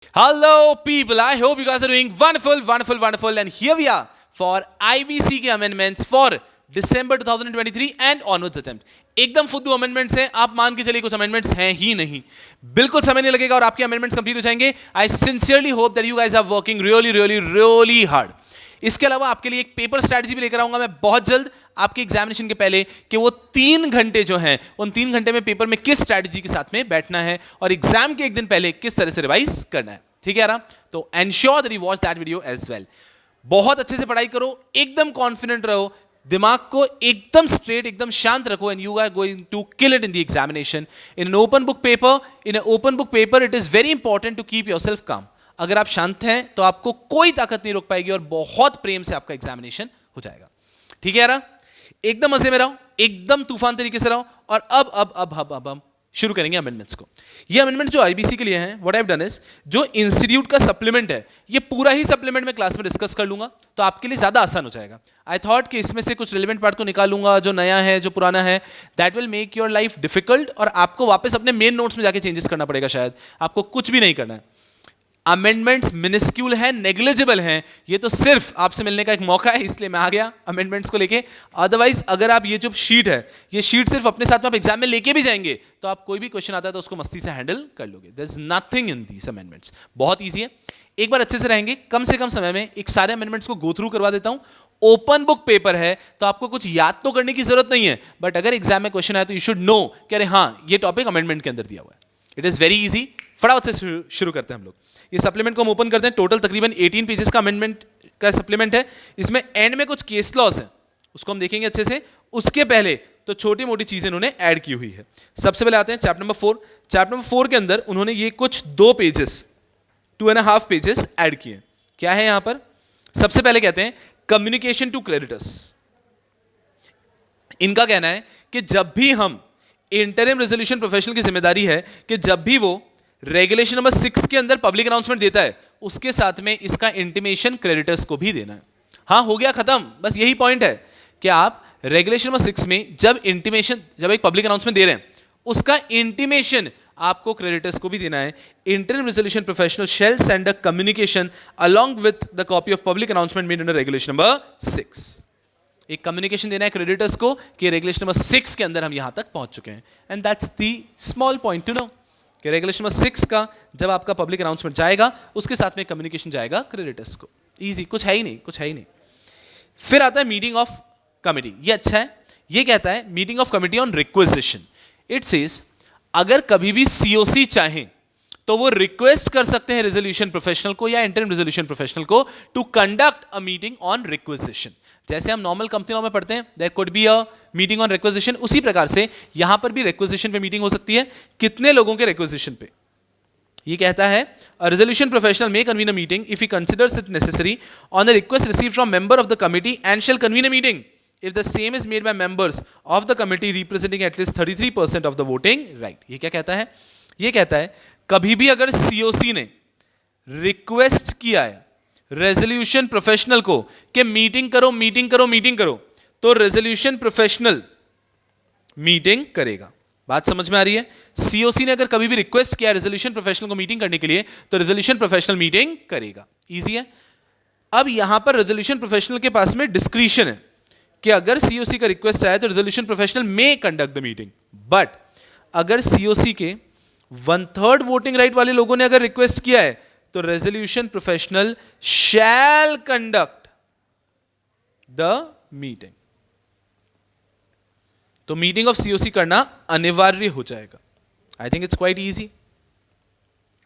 Hello, people. I hope you guys are doing wonderful, wonderful, wonderful. And here we are for IBC के amendments for December 2023 and onwards attempt. एकदम फुद्दू amendments हैं. आप मान के चलिए कुछ अमेंडमेंट्स हैं ही नहीं. बिल्कुल समय नहीं लगेगा और आपके अमेंडमेंट्स कंप्लीट हो जाएंगे. I sincerely hope that you guys are working really really really hard. इसके अलावा आपके लिए एक पेपर स्ट्रैटेजी भी लेकर आऊंगा मैं बहुत जल्द आपके एग्जामिनेशन के पहले कि वो 3 घंटे जो हैं उन 3 घंटे में पेपर में किस स्ट्रैटेजी के साथ में बैठना है और एग्जाम के एक दिन पहले किस तरह से रिवाइज करना है. ठीक है यार. तो ensure that you watch that video as well. बहुत अच्छे से पढ़ाई करो, एकदम कॉन्फिडेंट रहो, दिमाग को एकदम स्ट्रेट, एकदम शांत रखो and you are going to kill it in the examination. In an open book paper it is very important to keep yourself calm. अगर आप शांत हैं तो आपको कोई ताकत नहीं रोक पाएगी और बहुत प्रेम से आपका एग्जामिनेशन हो जाएगा. ठीक है यार. एकदम मजे में रहो, एकदम तूफान तरीके से रहो. और अब हम शुरू करेंगे अमेंडमेंट्स को. ये अमेंडमेंट जो आईबीसी के लिए हैं, what I have done is, जो इंस्टीट्यूट का सप्लीमेंट है ये पूरा ही सप्लीमेंट में क्लास में डिस्कस कर लूंगा तो आपके लिए ज्यादा आसान हो जाएगा. आई थॉट कि इसमें से कुछ रिलेवेंट पार्ट को निकालूंगा, जो नया है जो पुराना है, that will make your life difficult और आपको वापस अपने मेन नोट्स में जाके चेंजेस करना पड़ेगा. शायद आपको कुछ भी नहीं करना है. अमेंडमेंट्स मिनिस्क्यूल हैं, नेग्लिजिबल हैं. ये तो सिर्फ आपसे मिलने का एक मौका है इसलिए मैं आ गया अमेंडमेंट्स को लेके. अदरवाइज अगर आप ये जो शीट है ये शीट सिर्फ अपने साथ में आप एग्जाम में लेके भी जाएंगे तो आप कोई भी क्वेश्चन आता है तो उसको मस्ती से हैंडल कर लोगे. There is nothing in these amendments. बहुत ईजी है. एक बार अच्छे से रहेंगे कम से कम समय में एक सारे अमेंडमेंट्स को गो थ्रू करवा देता हूं. ओपन बुक पेपर है तो आपको कुछ याद तो करने की जरूरत नहीं है, बट अगर एग्जाम में क्वेश्चन आए तो यू शुड नो कि अरे हाँ ये टॉपिक अमेंडमेंट के अंदर दिया हुआ है. It is very easy. फटाफट से शुरू करते हैं हम लोग. ये सप्लीमेंट को हम ओपन करते हैं. टोटल तकरीबन 18 पेजेस का अमेंडमेंट का सप्लीमेंट है. इसमें एंड में कुछ केस लॉस है उसको हम देखेंगे अच्छे से. उसके पहले तो छोटी मोटी चीजें उन्होंने ऐड की हुई है. सबसे पहले आते हैं चैप्टर नंबर 4. चैप्टर नंबर 4 के अंदर उन्होंने ये कुछ 2 पेजेस 2.5 पेजेस ऐड किए. क्या है यहां पर? सबसे पहले कहते हैं कम्युनिकेशन टू क्रेडिटर्स. इनका कहना है कि जब भी हम इंटरिम रेजोल्यूशन प्रोफेशनल की जिम्मेदारी है कि जब भी वो रेगुलेशन नंबर 6 के अंदर पब्लिक अनाउंसमेंट देता है उसके साथ में इसका इंटीमेशन क्रेडिटर्स को भी देना है. हाँ हो गया खत्म. बस यही पॉइंट है कि आप रेगुलेशन नंबर 6 में जब एक पब्लिक अनाउंसमेंट दे रहे हैं उसका इंटीमेशन आपको क्रेडिटर्स को भी देना है. Interim resolution professional shall send a communication along with the copy of public announcement made under regulation number 6. एक कम्युनिकेशन देना है क्रेडिटर्स को कि रेगुलेशन नंबर 6 के अंदर हम यहां तक पहुंच चुके हैं. And that's the small point to know कि रेगुलेशन नंबर 6 का जब आपका पब्लिक अनाउंसमेंट जाएगा उसके साथ में कम्युनिकेशन जाएगा क्रेडिटर्स को. इजी. कुछ है ही नहीं. फिर आता है मीटिंग ऑफ कमिटी. ये अच्छा है. ये कहता है meeting of committee on requisition. It says अगर कभी भी सीओसी चाहें तो वो रिक्वेस्ट कर सकते हैं रेजोल्यूशन प्रोफेशनल को या इंटरिम रेजोल्यूशन प्रोफेशनल को to conduct a meeting on requisition. जैसे हम नॉर्मल कंपनी लॉ में पढ़ते हैं there could be a meeting on requisition, उसी प्रकार से यहां पर भी रिक्वेजिशन पे मीटिंग हो सकती है. कितने लोगों के रिक्वेजिशन पे? ये कहता है a resolution professional may convene a meeting if he considers it necessary on the request received from member of the committee and shall convene a meeting if the same is made by members of the committee representing at least 33% of the voting right. ये क्या कहता है? ये कहता है कभी भी अगर सीओसी ने रिक्वेस्ट किया है रेजोल्यूशन प्रोफेशनल को कि मीटिंग करो तो रेजोल्यूशन प्रोफेशनल मीटिंग करेगा. बात समझ में आ रही है? सीओसी ने अगर कभी भी रिक्वेस्ट किया रेजोल्यूशन प्रोफेशनल को मीटिंग करने के लिए तो रेजोल्यूशन प्रोफेशनल मीटिंग करेगा. इजी है. अब यहां पर रेजोल्यूशन प्रोफेशनल के पास में डिस्क्रिशन है कि अगर सीओसी का रिक्वेस्ट आए तो रेजोल्यूशन प्रोफेशनल में कंडक्ट द मीटिंग. बट अगर सीओसी के 1/3 वोटिंग राइट वाले लोगों ने अगर रिक्वेस्ट किया है तो resolution professional shall conduct the meeting. तो मीटिंग ऑफ सीओसी करना अनिवार्य हो जाएगा. I think it's quite easy.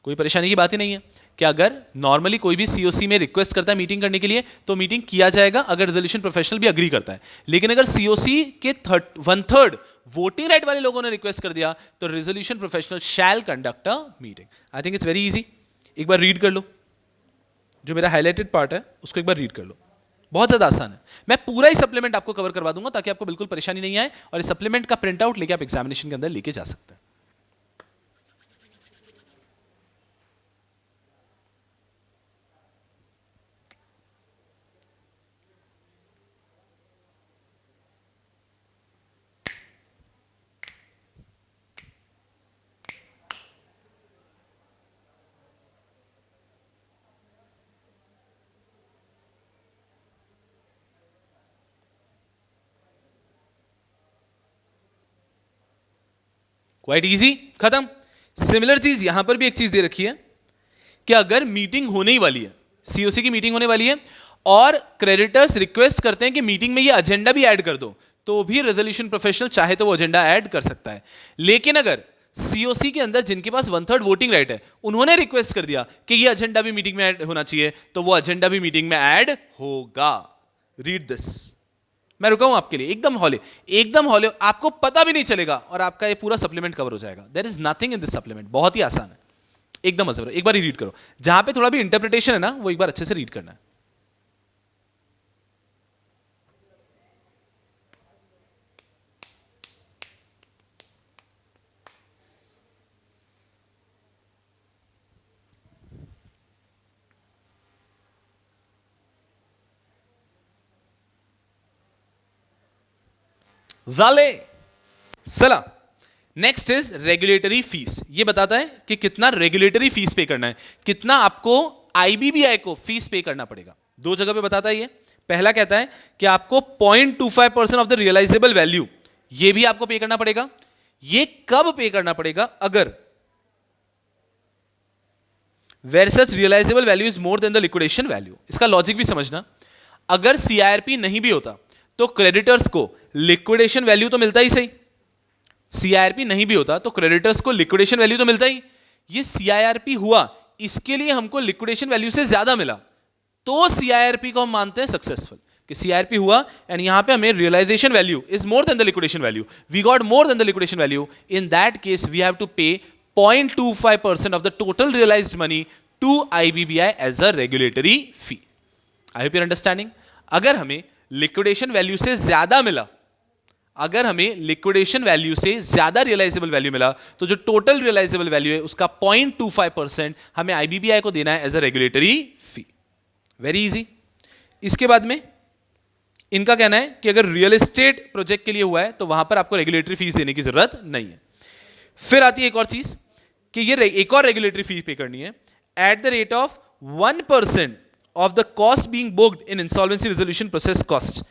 कोई परेशानी की बात ही नहीं है कि अगर नॉर्मली कोई भी सीओसी में रिक्वेस्ट करता है मीटिंग करने के लिए तो मीटिंग किया जाएगा अगर रेजोल्यूशन प्रोफेशनल भी अग्री करता है. लेकिन अगर सीओसी के 1/3 वोटिंग राइट वाले लोगों ने रिक्वेस्ट कर दिया तो resolution professional shall conduct a meeting. I think it's very easy. एक बार रीड कर लो. जो मेरा हाईलाइटेड पार्ट है उसको एक बार रीड कर लो. बहुत ज्यादा आसान है. मैं पूरा ही सप्लीमेंट आपको कवर करवा दूंगा ताकि आपको बिल्कुल परेशानी नहीं आए और इस सप्लीमेंट का प्रिंट आउट लेके आप एग्जामिनेशन के अंदर लेके जा सकते हैं. क्वाइट इजी, खत्म। सिमिलर चीज यहां पर भी एक चीज दे रखी है कि अगर मीटिंग होने ही वाली है, सीओसी की मीटिंग होने वाली है और क्रेडिटर्स रिक्वेस्ट करते हैं कि मीटिंग में ये एजेंडा भी ऐड कर दो, तो भी रेजोल्यूशन प्रोफेशनल चाहे तो वो एजेंडा ऐड कर सकता है। लेकिन अगर सीओसी के अंदर जिनके पास 1/3 वोटिंग राइट है, उन्होंने रिक्वेस्ट कर दिया कि ये एजेंडा भी मीटिंग में ऐड होना चाहिए, तो वो एजेंडा भी मीटिंग में ऐड होगा। रीड दिस, मैं रुका हूं आपके लिए, एकदम हॉले, एकदम हॉले, आपको पता भी नहीं चलेगा और आपका ये पूरा सप्लीमेंट कवर हो जाएगा। There is nothing in this supplement, बहुत ही आसान है, एकदम मजे, एक बार ही रीड करो। जहां पे थोड़ा भी इंटरप्रिटेशन है ना, वो एक बार अच्छे से रीड करना है। जाले सला। Next is regulatory fees. ये बताता है कि कितना रेगुलेटरी फीस पे करना है, कितना आपको आईबीबीआई को फीस पे करना पड़ेगा। दो जगह पे बताता है ये। पहला कहता है कि आपको 0.25% ऑफ द रियलाइजेबल वैल्यू, ये भी आपको पे करना पड़ेगा। ये कब पे करना पड़ेगा? अगर where such realisable value is more than the liquidation value. इसका लॉजिक भी समझना, अगर सीआईआरपी नहीं भी होता तो क्रेडिटर्स को लिक्विडेशन वैल्यू तो मिलता ही सही, सीआईआरपी नहीं भी होता तो क्रेडिटर्स को लिक्विडेशन वैल्यू तो मिलता ही। ये सीआईआरपी हुआ, इसके लिए हमको लिक्विडेशन वैल्यू से ज्यादा मिला, तो सीआईआरपी को हम मानते हैं सक्सेसफुल, कि सीआईआरपी हुआ एंड यहां पे हमें realisation value is more than the liquidation value, we got more than the liquidation value. In that case we have to pay 0.25% of the total realised money to IBBI as a regulatory fee. I hope you are understanding. अगर हमें liquidation value से ज्यादा मिला, अगर हमें liquidation value से ज्यादा realisable value मिला, तो जो टोटल रियलाइजेबल वैल्यू है उसका 0.25% हमें आईबीबीआई को देना है as a regulatory fee. Very easy. इसके बाद में इनका कहना है कि अगर रियल एस्टेट प्रोजेक्ट के लिए हुआ है तो वहां पर आपको रेगुलेटरी फीस देने की जरूरत नहीं है। फिर आती है एक और चीज कि ये एक और रेगुलेटरी फी पे करनी है at the rate of 1% of the cost being booked in insolvency resolution process cost.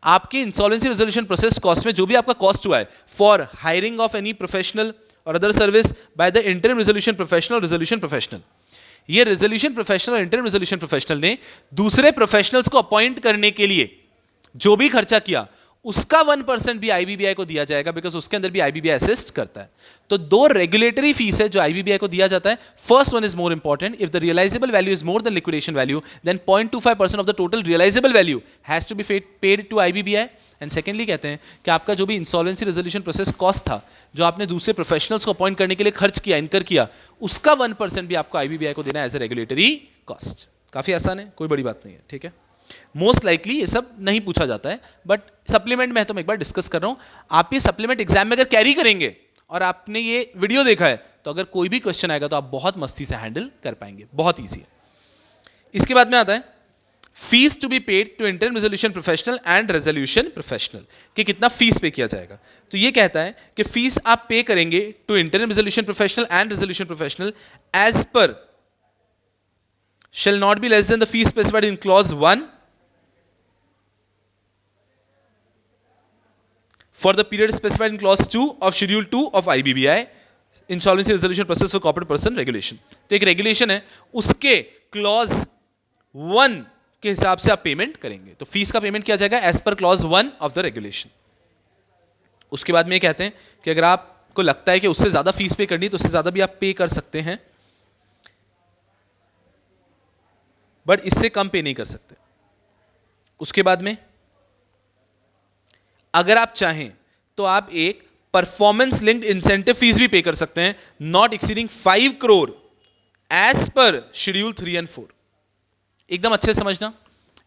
आपके इंसॉल्वेंसी रेजोल्यूशन प्रोसेस कॉस्ट में जो भी आपका कॉस्ट हुआ है for hiring of any professional और other service by the interim resolution professional और resolution professional, ये रेजोल्यूशन प्रोफेशनल और इंटरिम रेजोल्यूशन प्रोफेशनल ने दूसरे प्रोफेशनल्स को अपॉइंट करने के लिए जो भी खर्चा किया उसका 1% भी आईबीबीआई को दिया जाएगा, बिकॉज उसके अंदर भी आईबीबीआई असिस्ट करता है। तो दो रेगुलेटरी फीस है जो आईबीबीआई को दिया जाता है। First one is more important, if the realisable value is more than liquidation value then 0.25% of the total realisable value has to be paid to IBBI. And secondly कहते हैं कि आपका जो भी इंसॉल्वेंसी रेजोल्यूशन प्रोसेस कॉस्ट था, जो आपने दूसरे प्रोफेशनल्स को अपॉइंट करने के लिए खर्च किया, इनकर किया, उसका 1% भी आपको आईबीबीआई को देना है एज ए रेगुलेटरी कॉस्ट। काफी आसान है, कोई बड़ी बात नहीं है, ठीक है। मोस्ट लाइकली ये सब नहीं पूछा जाता है, बट सप्लीमेंट में तो मैं एक बार डिस्कस कर रहा हूं। आप ये सप्लीमेंट एग्जाम में अगर कैरी करेंगे और आपने ये वीडियो देखा है तो अगर कोई भी क्वेश्चन आएगा तो आप बहुत मस्ती से हैंडल कर पाएंगे, बहुत ईजी है। इसके बाद में आता है fees to be paid to interim resolution professional and resolution professional, कि कितना फीस पे किया जाएगा। तो ये कहता है कि फीस आप पे करेंगे to interim resolution professional and resolution professional as per shall not be less than the fee specified in clause 1 for the period specified in clause 2 of schedule 2 of IBBI insolvency resolution process for corporate person regulation। तो एक regulation है, उसके clause 1 के हिसाब से आप payment करेंगे, तो फीस का पेमेंट किया जाएगा as per clause 1 of the regulation. उसके बाद में ये कहते हैं कि अगर आपको लगता है कि उससे ज्यादा फीस पे करनी है तो उससे ज्यादा भी आप पे कर सकते हैं, बट इससे कम पे नहीं कर सकते। उसके बाद में अगर आप चाहें तो आप एक परफॉर्मेंस लिंक्ड इंसेंटिव फीस भी पे कर सकते हैं, not exceeding 5 crore as per schedule 3 and 4। एकदम अच्छे से समझना,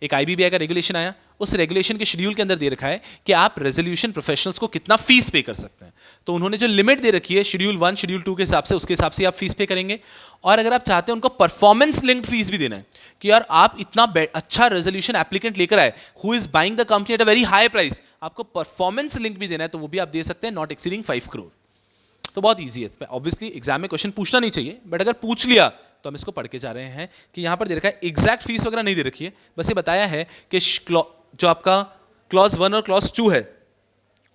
एक आईबीबीआई का रेगुलेशन आया, उस रेगुलेशन के शेड्यूल के अंदर दे रखा है कि आप रेजोल्यूशन प्रोफेशनल्स को कितना फीस पे कर सकते हैं। तो उन्होंने जो लिमिट दे रखी है शेड्यूल 1 शेड्यूल 2 के हिसाब से, उसके हिसाब से आप फीस पे करेंगे। और अगर आप चाहते हैं उनको परफॉर्मेंस लिंक्ड फीस भी देना है कि यार आप इतना अच्छा रेजोल्यूशन एप्लीकेंट लेकर आए who is buying the company at a very high price, आपको परफॉर्मेंस लिंक भी देना है, तो वो भी आप दे सकते हैं, नॉट एक्सीडिंग 5 करोड़। तो बहुत ईजी है। ऑब्वियसली एग्जाम में क्वेश्चन पूछना नहीं चाहिए, बट अगर पूछ लिया तो हम इसको पढ़ के जा रहे हैं कि यहां पर दे रखा है, एग्जैक्ट फीस वगैरह नहीं दे रखी है, बस ये बताया है कि जो आपका क्लॉज 1 और क्लॉज 2 है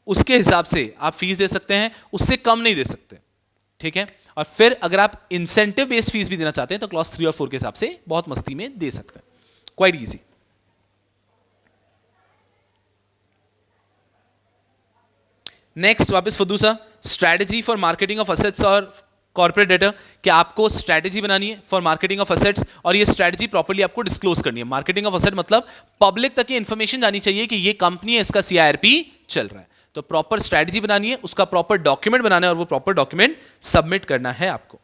उसके हिसाब से आप फीस दे सकते हैं, उससे कम नहीं दे सकते, ठीक है। और फिर अगर आप इंसेंटिव बेस्ड फीस भी देना चाहते हैं तो क्लॉज 3 और 4 के हिसाब से बहुत मस्ती में दे सकते हैं, क्वाइट इजी। नेक्स्ट वापस फुद्दू सा, strategy for marketing of assets और कॉर्पोरेट डेटा। कि आपको स्ट्रैटेजी बनानी है फॉर मार्केटिंग ऑफ असेट्स और ये स्ट्रैटेजी प्रॉपर्ली आपको डिस्क्लोज करनी है। मार्केटिंग ऑफ असेट मतलब पब्लिक तक ये इंफॉर्मेशन जानी चाहिए कि ये कंपनी है, इसका सीआईआरपी चल रहा है। तो प्रॉपर स्ट्रैटेजी बनानी है, उसका प्रॉपर डॉक्यूमेंट बनाना है और वो प्रॉपर डॉक्यूमेंट सबमिट करना है आपको।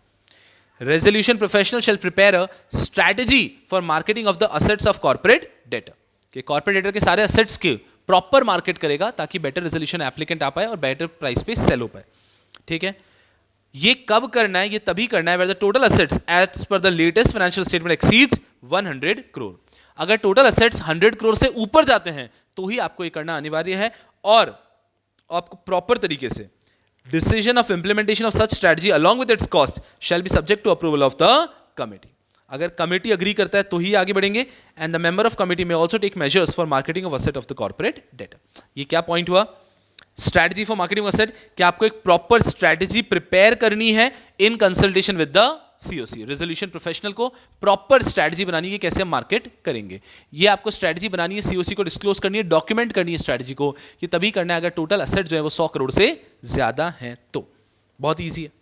Resolution professional shall prepare a strategy for marketing of the assets of corporate debtor. कि कॉर्पोरेट डेटा के सारे असेट्स के प्रॉपर मार्केट करेगा ताकि बेटर रेजोल्यूशन एप्लीकेंट आ पाए और बेटर प्राइस पे सेल हो पाए, ठीक है। ये कब करना है? ये तभी करना है where the total assets as per the latest financial statement exceeds 100 crore. अगर टोटल असेट्स 100 करोड़ से ऊपर जाते हैं तो ही आपको ये करना अनिवार्य है। और आपको प्रॉपर तरीके से decision of implementation of such strategy along with its cost shall be subject to approval of the committee. अगर कमिटी अग्री करता है तो ही आगे बढ़ेंगे। And the member of committee may also take measures for marketing of asset of the corporate data. ये क्या point हुआ? स्ट्रैटेजी फॉर मार्केटिंग असेट कि आपको एक प्रॉपर स्ट्रैटेजी प्रिपेयर करनी है in consultation with the COC. Resolution professional को proper strategy बनानी है कैसे हम मार्केट करेंगे। ये आपको स्ट्रैटेजी बनानी है, सीओसी को डिस्क्लोज करनी है, डॉक्यूमेंट करनी है स्ट्रैटेजी को। ये तभी करना है अगर टोटल असेट जो है वो 100 करोड़ से ज्यादा है तो। बहुत ईजी है।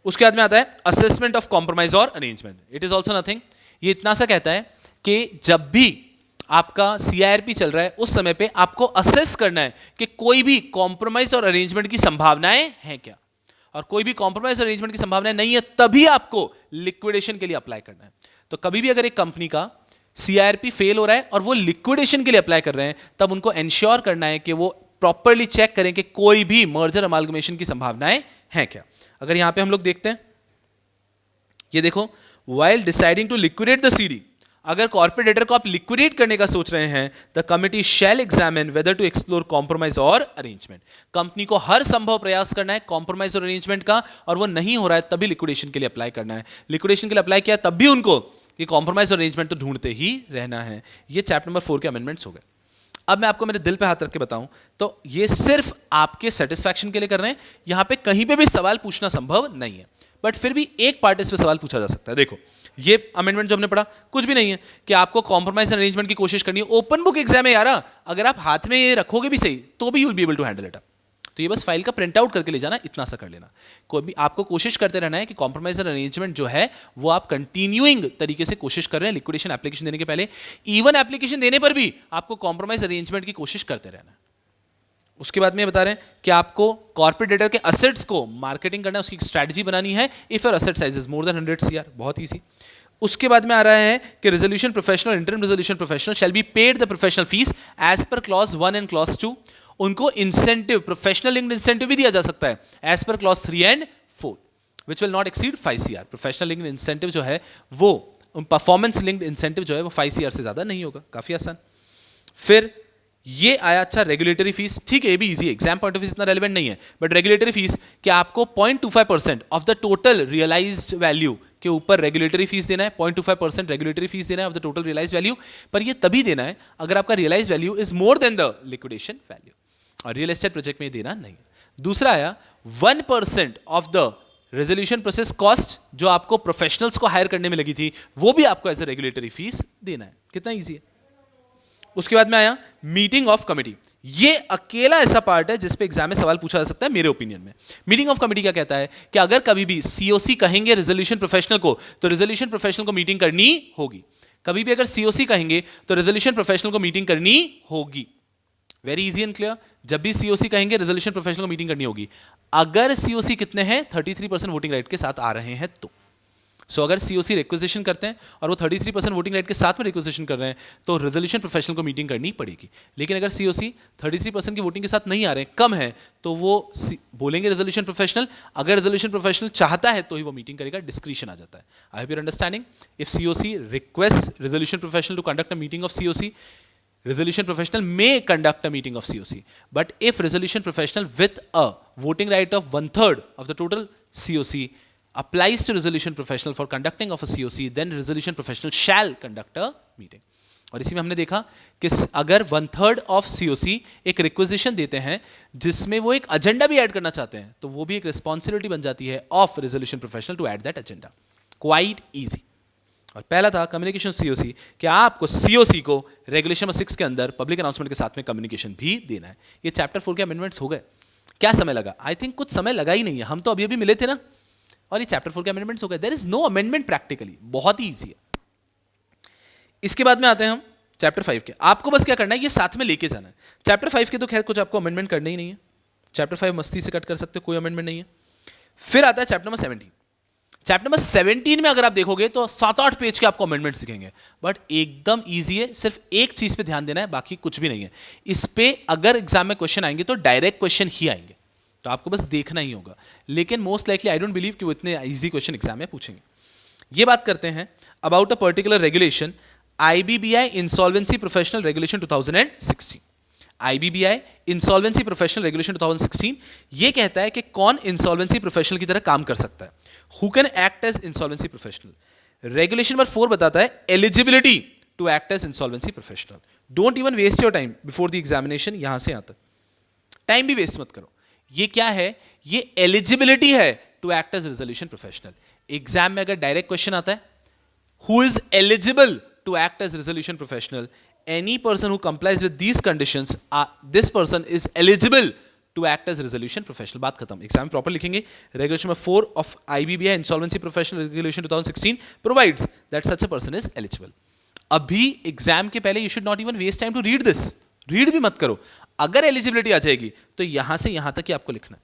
उसके बाद में आता है असेसमेंट ऑफ कॉम्प्रोमाइज और arrangement. It is also nothing. ये इतना सा कहता है कि जब भी आपका सीआईआरपी चल रहा है उस समय पे आपको असेस करना है कि कोई भी कॉम्प्रोमाइज और अरेंजमेंट की संभावनाएं हैं क्या, और कोई भी कॉम्प्रोमाइज और अरेंजमेंट की संभावनाएं नहीं है तभी आपको लिक्विडेशन के लिए अप्लाई करना है। तो कभी भी अगर एक कंपनी का सीआईआरपी फेल हो रहा है और वो लिक्विडेशन के लिए अप्लाई कर रहे हैं तब उनको एंश्योर करना है कि वो प्रॉपरली चेक करें कि कोई भी मर्जर अमालगमेशन की संभावनाएं हैं क्या। अगर यहां पे हम लोग देखते हैं, ये देखो, while deciding to liquidate the CD, अगर कॉर्पोरेट डेटर को आप लिक्विडेट करने का सोच रहे हैं, the committee shall examine whether to explore compromise और अरेंजमेंट। कंपनी को हर संभव प्रयास करना है कॉम्प्रोमाइज और अरेंजमेंट का, और वो नहीं हो रहा है तभी लिक्विडेशन के लिए अप्लाई करना है। लिक्विडेशन के लिए अप्लाई किया तब भी उनको ये कॉम्प्रोमाइज और अरेंजमेंट तो ढूंढते ही रहना है। ये चैप्टर नंबर 4 के अमेंडमेंट्स हो गए। अब मैं आपको मेरे दिल पे हाथ रख के बताऊं तो ये सिर्फ आपके सेटिस्फैक्शन के लिए कर रहे हैं। यहां पे कहीं पे भी सवाल पूछना संभव नहीं है, बट फिर भी एक पार्ट इस पे सवाल पूछा जा सकता है। देखो, ये अमेंडमेंट जो हमने पढ़ा कुछ भी नहीं है कि आपको कॉम्प्रोमाइज अरेंजमेंट की कोशिश करनी है। ओपन बुक एग्जाम है यार, अगर आप हाथ में ये रखोगे भी सही तो भी you will be able to handle it up. तो ये बस फाइल का प्रिंट आउट करके ले जाना, इतना सा कर लेना। कोई भी आपको कोशिश करते रहना है कि कॉम्प्रोमाइज और अरेंजमेंट जो है वो आप कंटिन्यूइंग तरीके से कोशिश कर रहे हैं लिक्विडेशन एप्लीकेशन देने के पहले। इवन एप्लीकेशन देने पर भी आपको कॉम्प्रोमाइज अरेंजमेंट की कोशिश करते रहना है। उसके बाद में ये बता रहे हैं कि आपको कॉर्पोरेट डेटा के असेट्स को मार्केटिंग करना है, उसकी स्ट्रैटेजी बनानी है if your asset size is more than 100 CR। बहुत ईजी। उसके बाद में आ रहा है कि resolution professional, interim resolution professional shall be paid the professional fees as per clause 1 and clause 2। उनको इंसेंटिव, प्रोफेशनल लिंक्ड इंसेंटिव भी दिया जा सकता है as per clause 3 and 4 which will not exceed 5 CR। Professional linked incentive जो है वो, performance linked incentive जो है वो 5 CR से ज्यादा नहीं होगा। काफी आसान। फिर ये आया, अच्छा, रेगुलेटरी फीस। ठीक है, ये भी इजी है, एग्जाम पॉइंट ऑफ व्यू इतना रेलेवेंट नहीं है, बट रेगुलेटरी फीस कि आपको 0.25% of the total realised value के ऊपर रेगुलेटरी फीस देना है। 0.25% रेगुलेटरी फीस देना है of the total realised value. पर ये तभी देना है अगर आपका realised value is more than the liquidation value, और रियल एस्टेट प्रोजेक्ट में देना नहीं। दूसरा आया 1% of the resolution process cost जो आपको प्रोफेशनल्स को हायर करने में लगी थी, वो भी आपको एज ए रेगुलेटरी फीस देना है। कितना ईजी है। उसके बाद में आया मीटिंग ऑफ कमिटी। ये अकेला ऐसा पार्ट है जिस पे एग्जाम में सवाल पूछा जा सकता है मेरे ओपिनियन में। मीटिंग ऑफ कमिटी क्या कहता है कि अगर कभी भी सीओसी कहेंगे रेजोल्यूशन प्रोफेशनल को तो रेजोल्यूशन प्रोफेशनल को मीटिंग करनी होगी। कभी भी अगर सीओसी कहेंगे तो रेजोल्यूशन प्रोफेशनल को मीटिंग करनी होगी। Very easy and clear. जब भी सीओसी कहेंगे रेजोल्यूशन प्रोफेशनल को मीटिंग करनी होगी। अगर सीओसी कितने हैं, 33% वोटिंग राइट के साथ आ रहे हैं तो। सो अगर सीओसी रिक्वेजिशन करते हैं और वो 33% वोटिंग राइट के साथ में रिक्वेजिशन कर रहे हैं तो रेजोल्यूशन प्रोफेशनल को मीटिंग करनी पड़ेगी। लेकिन अगर सीओसी 33% की वोटिंग के साथ नहीं आ रहे हैं, कम है, तो वो बोलेंगे रेजोल्यूशन प्रोफेशनल। अगर रेजोल्यूशन प्रोफेशनल चाहता है तो ही वो मीटिंग करेगा, डिस्क्रिशन आ जाता है। I hope you are understanding. If COC request resolution professional to conduct a meeting of COC, resolution professional may conduct a meeting of COC. But if resolution professional with a voting right of 1/3 of the total COC applies to resolution professional for conducting of a COC, then resolution professional shall conduct a meeting. और इसी में हमने देखा कि अगर 1/3 of COC एक requisition देते हैं जिसमें वो एक एजेंडा भी ऐड करना चाहते हैं, तो वो भी एक रिस्पॉन्सिबिलिटी बन जाती है of resolution professional to add that agenda. Quite easy. और पहला था कम्युनिकेशन सीओसी, कि आपको सीओसी को रेगुलेशन नंबर 6 के अंदर पब्लिक अनाउंसमेंट के साथ में कम्युनिकेशन भी देना है. ये चैप्टर 4 के अमेंडमेंट्स हो गए. क्या समय लगा? आई थिंक कुछ समय लगा ही नहीं है, हम तो अभी अभी मिले थे ना, और ये चैप्टर 4 के अमेंडमेंट्स हो गए. There is no amendment practically, बहुत ही ईजी है. इसके बाद में आते हैं हम चैप्टर 5 के. आपको बस क्या करना है, ये साथ में लेके जाना है. चैप्टर 5 के तो खैर कुछ आपको अमेंडमेंट करना ही नहीं है. चैप्टर 5 मस्ती से कट कर सकते हो, कोई अमेंडमेंट नहीं है. फिर आता है चैप्टर नंबर 17. चैप्टर नंबर 17 में अगर आप देखोगे तो 7-8 पेज के आपको अमेंडमेंट्स दिखेंगे, बट एकदम ईजी है. सिर्फ एक चीज पे ध्यान देना है, बाकी कुछ भी नहीं है. इस पे अगर एग्जाम में क्वेश्चन आएंगे तो डायरेक्ट क्वेश्चन ही आएंगे, तो आपको बस देखना ही होगा. लेकिन most likely I don't believe कि वो इतने ईजी क्वेश्चन एग्जाम में पूछेंगे. ये बात करते हैं about a particular regulation, IBBI insolvency professional regulation 2016. IBBI insolvency professional regulation 2016 ये कहता है कि कौन इंसॉल्वेंसी प्रोफेशनल की तरह काम कर सकता है. Who can act as insolvency professional. Regulation number 4 बताता है eligibility to act as insolvency professional. Don't even waste your time before the examination. यहां से यहां तक टाइम भी वेस्ट मत करो. ये क्या है? ये एलिजिबिलिटी है to act as resolution professional. Exam में अगर डायरेक्ट क्वेश्चन आता है, who is eligible to act as resolution professional, any person who complies with these conditions, this person is eligible to act as resolution professional. बात खत्म. Exam proper लिखेंगे. Regulation number 4 of IBBI insolvency professional regulation 2016 provides that such a person is eligible. अभी exam के पहले you should not even waste time to read this. Read भी मत करो. अगर एलिजिबिलिटी आ जाएगी तो यहां से यहां तक ही आपको लिखना है.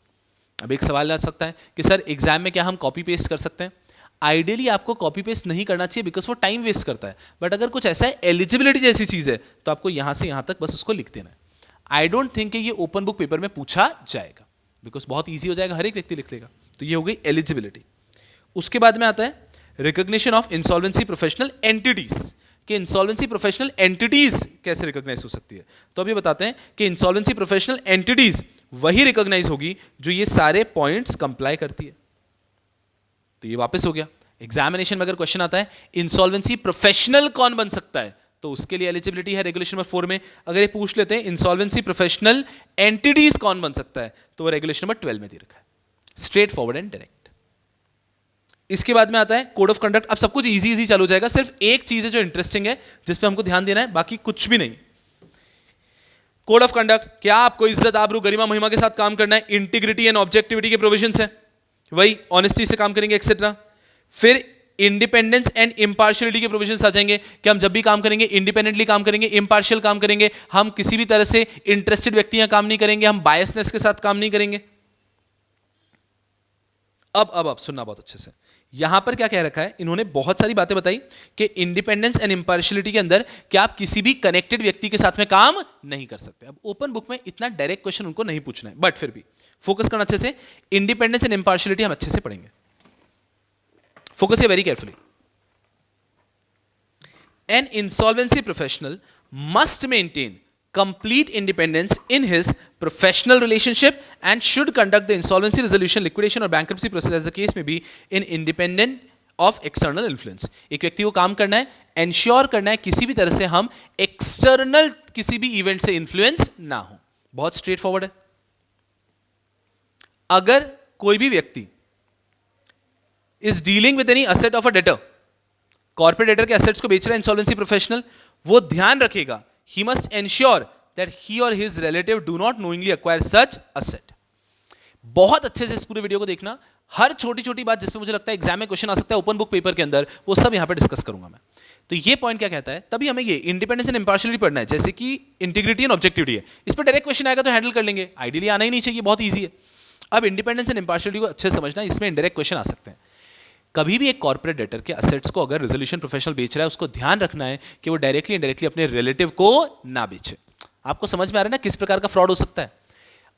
अब एक सवाल आ सकता है कि सर एग्जाम में क्या हम कॉपी पेस्ट कर सकते हैं? आइडियली आपको कॉपी पेस्ट नहीं करना चाहिए, बिकॉज वो टाइम वेस्ट करता है. बट अगर कुछ ऐसा है, एलिजिबिलिटी जैसी चीज है, तो आपको यहां से यहां तक बस उसको लिख देना है. आई डोंट थिंक कि ये ओपन बुक पेपर में पूछा जाएगा, बिकॉज बहुत ईजी हो जाएगा, हर एक व्यक्ति लिख लेगा. तो ये हो गई एलिजिबिलिटी. उसके बाद में आता है recognition of insolvency professional entities. कि इंसॉल्वेंसी प्रोफेशनल एंटिटीज कैसे रिकॉग्नाइज हो सकती है. तो अभी बताते हैं कि इंसॉल्वेंसी प्रोफेशनल एंटिटीज वही रिकॉग्नाइज होगी जो ये सारे पॉइंट्स कंप्लाई करती है. तो ये वापस हो गया. एग्जामिनेशन में अगर क्वेश्चन आता है इंसॉल्वेंसी प्रोफेशनल कौन बन सकता है, तो उसके लिए एलिजिबिलिटी है रेगुलेशन नंबर 4 में. अगर ये पूछ लेते हैं इंसॉल्वेंसी प्रोफेशनल एंटिटीज कौन बन सकता है, तो वो रेगुलेशन नंबर 12 में दे रखा है. Straight forward and direct. इसके बाद में आता है कोड ऑफ कंडक्ट. अब सब कुछ इजी इजी चालू हो जाएगा. सिर्फ एक चीज है जो इंटरेस्टिंग है, जिसपे हमको ध्यान देना है, बाकी कुछ भी नहीं. कोड ऑफ कंडक्ट, क्या आपको इज्जत, आबरू, गरिमा, महिमा के साथ काम करना है. इंटीग्रिटी एंड ऑब्जेक्टिविटी के प्रोविजंस है, वही ऑनेस्टी से काम करेंगे एक्सेट्रा. फिर इंडिपेंडेंस एंड इंपार्शियलिटी के प्रोविजंस आ जाएंगे कि हम जब भी काम करेंगे इंडिपेंडेंटली काम करेंगे, इंपार्शियल काम करेंगे, हम किसी भी तरह से इंटरेस्टेड व्यक्तियां काम नहीं करेंगे, हम बायसनेस के साथ काम नहीं करेंगे. अब सुनना बहुत अच्छे से. यहां पर क्या कह रखा है, इन्होंने बहुत सारी बातें बताई कि इंडिपेंडेंस एंड इंपार्शियलिटी के अंदर कि आप किसी भी कनेक्टेड व्यक्ति के साथ में काम नहीं कर सकते. अब ओपन बुक में इतना डायरेक्ट क्वेश्चन उनको नहीं पूछना है, बट फिर भी फोकस करना अच्छे से. इंडिपेंडेंस एंड इंपार्शियलिटी हम अच्छे से पढ़ेंगे. Focus here very carefully. An insolvency professional must maintain complete independence in his professional relationship and should conduct the insolvency resolution, liquidation or bankruptcy process as the case may be in independent of external influence. एक व्यक्ति को काम करना है, ensure करना है किसी भी तरह से हम external किसी भी इवेंट से इन्फ्लुएंस ना हो. बहुत स्ट्रेट फॉरवर्ड है. अगर कोई भी व्यक्ति is dealing with any asset of a debtor, corporate debtor के assets को बेच रहा है insolvency professional, वो ध्यान रखेगा, he must ensure that he or his relative do not knowingly acquire such asset. बहुत अच्छे से इस पूरे वीडियो को देखना. हर छोटी छोटी बात जिसपे मुझे लगता है एग्जाम में क्वेश्चन आ सकता है ओपन बुक पेपर के अंदर, वो सब यहां पे डिस्कस करूंगा मैं. तो ये पॉइंट क्या कहता है, तभी हमें ये इंडिपेंडेंस एंड इंपार्शियलिटी पढ़ना है. जैसे कि इंटीग्रिटी एंड ऑब्जेक्टिविटी है, इस पर डायरेक्ट क्वेश्चन आएगा तो हैंडल कर लेंगे, आइडियली आना ही नहीं चाहिए, बहुत ईजी है. अब इंडिपेंडेंस एंड इंपार्शियलिटी को अच्छे से समझना, इसमें इंडायरेक्ट क्वेश्चन आ सकते हैं. कभी भी एक कॉर्पोरेट डेटर के असेट्स को अगर रेजोल्यूशन प्रोफेशनल बेच रहा है, उसको ध्यान रखना है कि वो डायरेक्टली इनडायरेक्टली अपने रिलेटिव को ना बेचे. आपको समझ में आ रहा है ना किस प्रकार का फ्रॉड हो सकता है.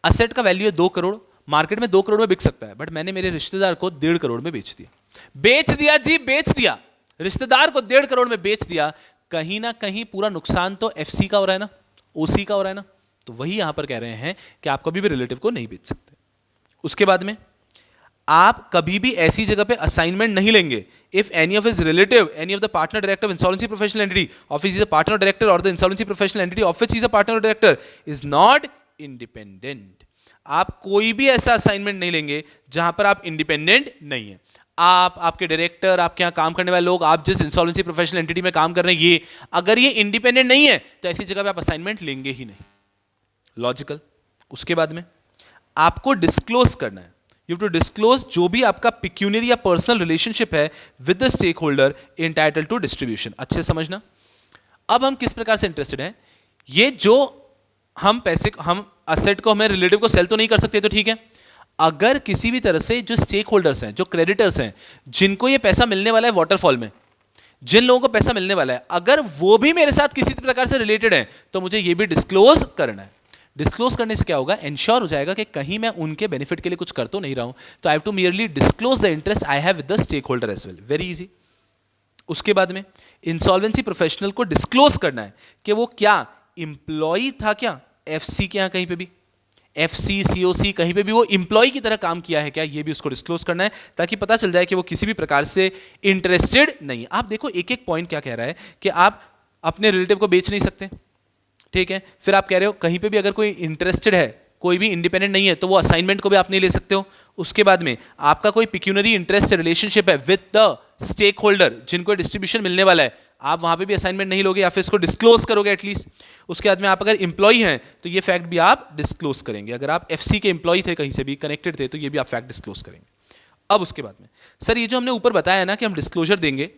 असेट का वैल्यू है 2 करोड़, मार्केट में 2 करोड़ में बिक सकता है, बट मैंने मेरे रिश्तेदार को 1.5 करोड़ में बेच दिया. बेच दिया जी, बेच दिया. रिश्तेदार को 1.5 करोड़ में बेच दिया. कहीं ना कहीं पूरा नुकसान तो एफसी का हो रहा है ना, ओसी का हो रहा है ना. तो वही यहां पर कह रहे हैं कि आप कभी भी रिलेटिव को नहीं बेच सकते. उसके बाद में आप कभी भी ऐसी जगह पे असाइनमेंट नहीं लेंगे if any of his relative, any of the partner director of insolvency professional entity of his is a partner director और the insolvency professional entity of which is a partner director is not independent. आप कोई भी ऐसा assignment नहीं लेंगे जहां पर आप इंडिपेंडेंट नहीं है। आप, आपके डायरेक्टर, आपके यहाँ काम करने वाले लोग, आप जिस इंसॉल्वेंसी प्रोफेशनल एंटिटी में काम कर रहे हैं, ये अगर ये इंडिपेंडेंट नहीं है तो ऐसी जगह पे आप असाइनमेंट लेंगे ही नहीं। लॉजिकल। उसके बाद में आपको डिस्क्लोज करना है, यू हैव टू डिस्क्लोज जो भी आपका पिक्यूनरी या पर्सनल रिलेशनशिप है with the stakeholder entitled to distribution. अच्छे समझना। अब हम किस प्रकार से इंटरेस्टेड हैं, ये जो हम पैसे, हम असेट को, हमें रिलेटिव को सेल तो नहीं कर सकते, तो ठीक है। अगर किसी भी तरह से जो स्टेक होल्डर्स हैं, जो क्रेडिटर्स हैं, जिनको ये पैसा मिलने वाला है वाटरफॉल में, जिन लोगों को पैसा मिलने वाला है, अगर वो भी मेरे साथ किसी प्रकार से रिलेटेड है तो मुझे ये भी डिस्क्लोज करना है। डिस्क्लोज करने से क्या होगा, इंश्योर हो जाएगा कि कहीं मैं उनके बेनिफिट के लिए कुछ कर तो नहीं रहा हूं। तो I have to merely disclose the interest I have with the stakeholder as well. Very easy. उसके बाद में इंसॉल्वेंसी प्रोफेशनल को डिस्क्लोज करना है कि वो क्या इंप्लॉई था, क्या एफसी के यहां कहीं पे भी, एफसी, सीओसी, कहीं पे भी वो इंप्लॉय की तरह काम किया है क्या, ये भी उसको डिस्क्लोज करना है, ताकि पता चल जाए कि वो किसी भी प्रकार से इंटरेस्टेड नहीं है। आप देखो एक एक पॉइंट क्या कह रहा है कि आप अपने रिलेटिव को बेच नहीं सकते, ठीक है। फिर आप कह रहे हो कहीं पे भी अगर कोई इंटरेस्टेड है, कोई भी इंडिपेंडेंट नहीं है, तो वो असाइनमेंट को भी आप नहीं ले सकते हो। उसके बाद में आपका कोई पिक्यूनरी इंटरेस्ट रिलेशनशिप है विद द स्टेक होल्डर, जिनको डिस्ट्रीब्यूशन मिलने वाला है, आप वहां पे भी असाइनमेंट नहीं लोगे या फिर इसको डिस्क्लोज करोगे एटलीस्ट। उसके बाद में आप अगर इंप्लॉई हैं तो ये फैक्ट भी आप डिस्क्लोज करेंगे। अगर आप एफसी के इंप्लॉई थे, कहीं से भी कनेक्टेड थे, तो ये भी आप फैक्ट डिस्क्लोज करेंगे। अब उसके बाद में सर ये जो हमने ऊपर बताया ना कि हम डिस्क्लोजर देंगे,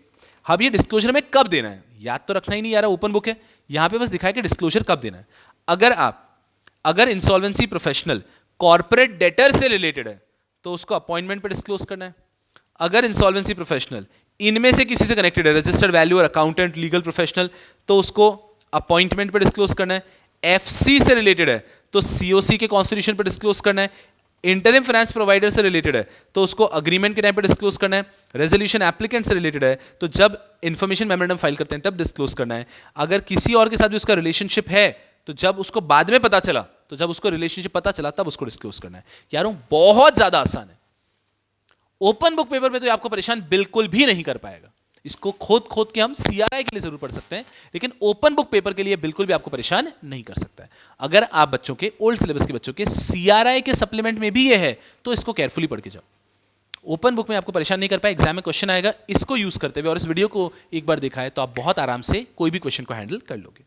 अब ये डिस्क्लोजर में कब देना है याद तो रखना ही नहीं, यार ओपन बुक है, यहां पे बस दिखाया कि डिस्क्लोजर कब देना है। अगर इंसॉल्वेंसी प्रोफेशनल कॉर्पोरेट डेटर से रिलेटेड है तो उसको अपॉइंटमेंट पे डिस्क्लोज करना है। अगर इंसॉल्वेंसी प्रोफेशनल इनमें से किसी से कनेक्टेड है, रजिस्टर्ड वैल्यू और अकाउंटेंट, लीगल प्रोफेशनल, तो उसको अपॉइंटमेंट पे डिस्क्लोज करना है। एफसी से रिलेटेड है तो सीओसी के कॉन्स्टिट्यूशन पे डिस्क्लोज करना है। इंटरिम फाइनेंस प्रोवाइडर से रिलेटेड है तो उसको अग्रीमेंट के टाइम पे डिस्क्लोज करना है। रेजोल्यूशन एप्लीकेंट से रिलेटेड है तो जब इंफॉर्मेशन मेमोरेंडम फाइल करते हैं तब डिस्क्लोज करना है। अगर किसी और के साथ भी उसका रिलेशनशिप है तो जब उसको बाद में पता चला, तो जब उसको रिलेशनशिप पता चला तब उसको डिस्क्लोज करना है। यारों बहुत ज्यादा आसान है। ओपन बुक पेपर में तो आपको परेशान बिल्कुल भी नहीं कर पाएगा। इसको खोद के हम सीआरआई के लिए जरूर पढ़ सकते हैं, लेकिन ओपन बुक पेपर के लिए बिल्कुल भी आपको परेशान नहीं कर सकता है। अगर आप बच्चों के ओल्ड सिलेबस के बच्चों के सीआरआई के सप्लीमेंट में भी ये है तो इसको केयरफुली पढ़ के जाओ। ओपन बुक में आपको परेशान नहीं कर पाए, एग्जाम में क्वेश्चन आएगा, इसको यूज करते हुए और इस वीडियो को एक बार देखा है तो आप बहुत आराम से कोई भी क्वेश्चन को हैंडल कर लोगे।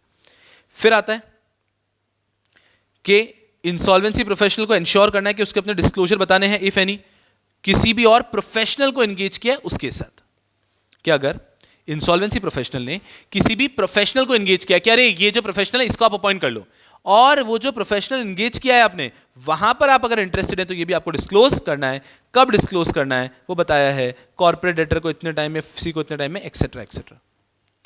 फिर आता है कि इंसॉल्वेंसी प्रोफेशनल को इंश्योर करना है कि उसके अपने डिस्क्लोजर बताने हैं इफ एनी, किसी भी और प्रोफेशनल को एंगेज किया है उसके साथ। क्या अगर इंसॉल्वेंसी प्रोफेशनल ने किसी भी प्रोफेशनल को एंगेज किया कि अरे ये जो प्रोफेशनल है इसको आप अपॉइंट कर लो, और वो जो प्रोफेशनल एंगेज किया है आपने वहां पर आप अगर इंटरेस्टेड है तो ये भी आपको डिस्क्लोज करना है। कब डिस्क्लोज करना है वो बताया है, कॉर्पोरेट डेटर को इतने टाइम में, एफसी को इतने टाइम में, एक्सेट्रा एक्सेट्रा।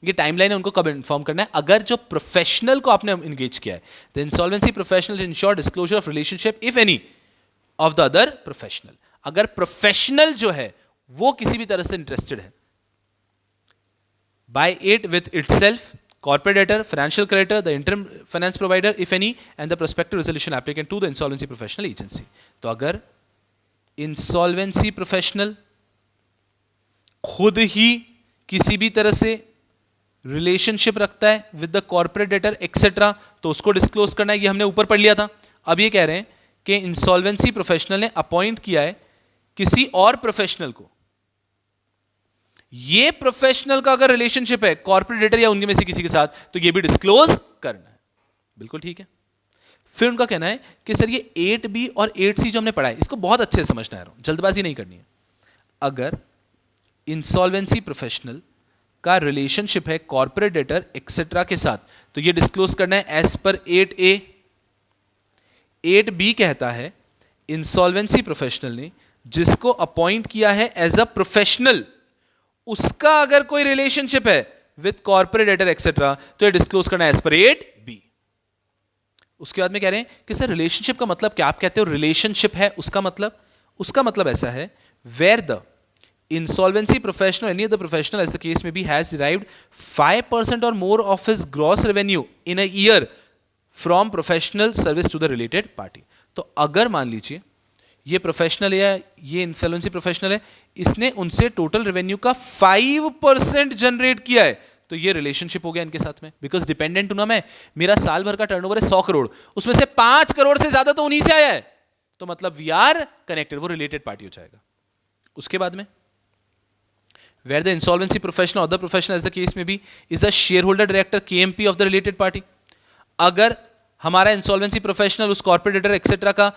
ये टाइमलाइन है, उनको कब इन्फॉर्म करना है। अगर जो प्रोफेशनल को आपने एंगेज किया है, the insolvency professional ensure disclosure of relationship if any of the other professional. अगर प्रोफेशनल जो है वो किसी भी तरह से इंटरेस्टेड है by it with itself, corporate debtor, financial creditor, the interim finance provider if any, and the prospective resolution applicant to the insolvency professional agency। तो अगर insolvency professional खुद ही किसी भी तरह से रिलेशनशिप रखता है with the corporate debtor etcetera तो उसको डिस्क्लोज करना है। ये हमने ऊपर पढ़ लिया था। अब ये कह रहे हैं कि इंसॉल्वेंसी प्रोफेशनल ने अपॉइंट किया है किसी और प्रोफेशनल को, ये प्रोफेशनल का अगर रिलेशनशिप है कॉर्पोरेट डेटर या उनके में से किसी के साथ तो ये भी डिस्क्लोज करना है। बिल्कुल ठीक है। फिर उनका कहना है कि सर ये 8B और 8C जो हमने पढ़ा है इसको बहुत अच्छे से समझना है, जल्दबाजी नहीं करनी है। अगर इंसॉल्वेंसी प्रोफेशनल का रिलेशनशिप है कॉर्पोरेट डेटर एक्सेट्रा के साथ तो ये डिस्क्लोज करना है एज पर 8A। 8B कहता है इंसॉल्वेंसी प्रोफेशनल ने जिसको अपॉइंट किया है एज अ प्रोफेशनल, उसका अगर कोई रिलेशनशिप है विद कॉर्पोरेट डेटर एक्सेट्रा तो ये डिस्क्लोज करना है एज पर 8B। उसके बाद में कह रहे हैं कि सर रिलेशनशिप का मतलब क्या, आप कहते हो रिलेशनशिप है, उसका मतलब ऐसा है where the insolvency professional, any other professional as the case may be, has derived 5% or more of his gross revenue in a year from professional service to the related party। तो अगर मान लीजिए ये प्रोफेशनल है, ये insolvency professional है, इसने उनसे टोटल रेवेन्यू का 5% जनरेट किया है, तो ये रिलेशनशिप हो गया इनके साथ में। बिकॉज डिपेंडेंट हूं ना मैं, मेरा साल भर का टर्नओवर है 100 करोड़, उसमें से 5 करोड़ से ज्यादा तो उन्हीं से आया है, तो मतलब वी आर कनेक्टेड, वो रिलेटेड पार्टी हो जाएगा। उसके बाद में where the insolvency professional or the professional as the case may be is a shareholder director KMP of the related party। अगर हमारा इंसॉल्वेंसी प्रोफेशनल उस कॉर्पोरेट डायरेक्टर एक्सेट्रा का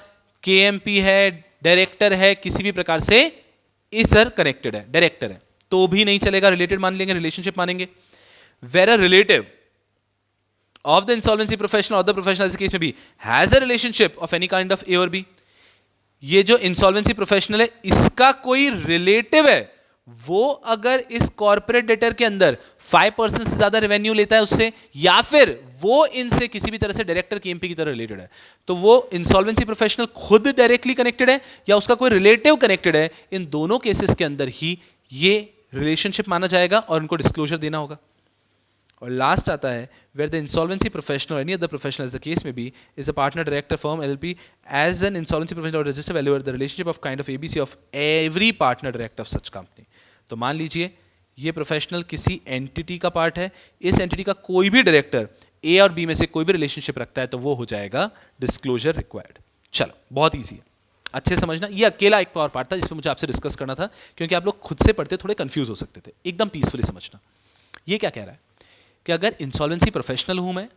KMP है, डायरेक्टर है, किसी भी प्रकार से इधर कनेक्टेड है, डायरेक्टर है, तो भी नहीं चलेगा, रिलेटेड मान लेंगे, रिलेशनशिप मानेंगे। where a relative of the insolvency professional or the professional as the case may be has a relationship of any kind of A or B। ये जो इंसॉल्वेंसी प्रोफेशनल है इसका कोई रिलेटिव है, वो अगर इस कॉर्पोरेट डेटर के अंदर 5% से ज्यादा रेवेन्यू लेता है उससे, या फिर वो इनसे किसी भी तरह से डायरेक्टर KMP की तरह रिलेटेड है, तो वो इंसॉल्वेंसी प्रोफेशनल खुद डायरेक्टली कनेक्टेड है या उसका कोई रिलेटिव कनेक्टेड है, इन दोनों केसेस के अंदर ही ये रिलेशनशिप माना जाएगा और उनको डिस्क्लोजर देना होगा। और लास्ट आता है where the insolvency professional or any other professional as the case may be is a partner director firm LLP as an insolvency professional or registered valuer, the relationship of kind of ABC of every partner director of such company। तो मान लीजिए ये professional किसी entity का part है, इस entity का कोई भी डायरेक्टर A और B में से कोई भी रिलेशनशिप रखता है तो वो हो जाएगा डिस्क्लोजर रिक्वायर्ड। चलो बहुत ईजी है, अच्छे समझना। ये अकेला एक और पार्ट था जिसपे मुझे आपसे डिस्कस करना था, क्योंकि आप लोग खुद से पढ़ते थोड़े कंफ्यूज हो सकते थे। एकदम पीसफुली समझना। ये क्या कह रहा है कि अगर इंसॉल्वेंसी प्रोफेशनल हूं मैं,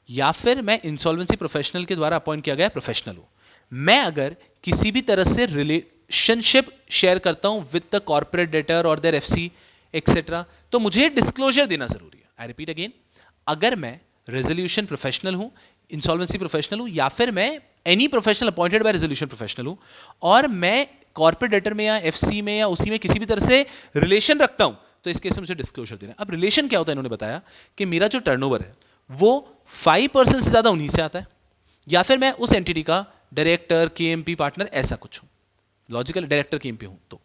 या फिर मैं इंसॉल्वेंसी प्रोफेशनल के द्वारा अपॉइंट किया गया प्रोफेशनल हूं, मैं अगर किसी भी तरह से रिलेशनशिप शेयर करता हूं विद द कॉर्पोरेट डेटर और देयर FC एक्सेट्रा, तो मुझे डिस्क्लोजर देना जरूरी है। आई रिपीट अगेन, अगर मैं रेजोल्यूशन प्रोफेशनल हूं, इंसॉल्वेंसी प्रोफेशनल हूं, या फिर मैं any professional appointed by resolution professional हूं, और मैं कॉर्पोरेट डेटर में या FC में या उसी में किसी भी तरह से रिलेशन रखता हूं, तो इस केस में मुझे डिस्क्लोजर देना है। अब रिलेशन क्या होता है, इन्होंने बताया कि मेरा जो टर्नओवर है वो 5% से ज्यादा उन्हीं से आता है, या फिर मैं उस एंटिटी का डायरेक्टर KMP पार्टनर ऐसा कुछ हूं, लॉजिकल डायरेक्टर KMP हूं। तो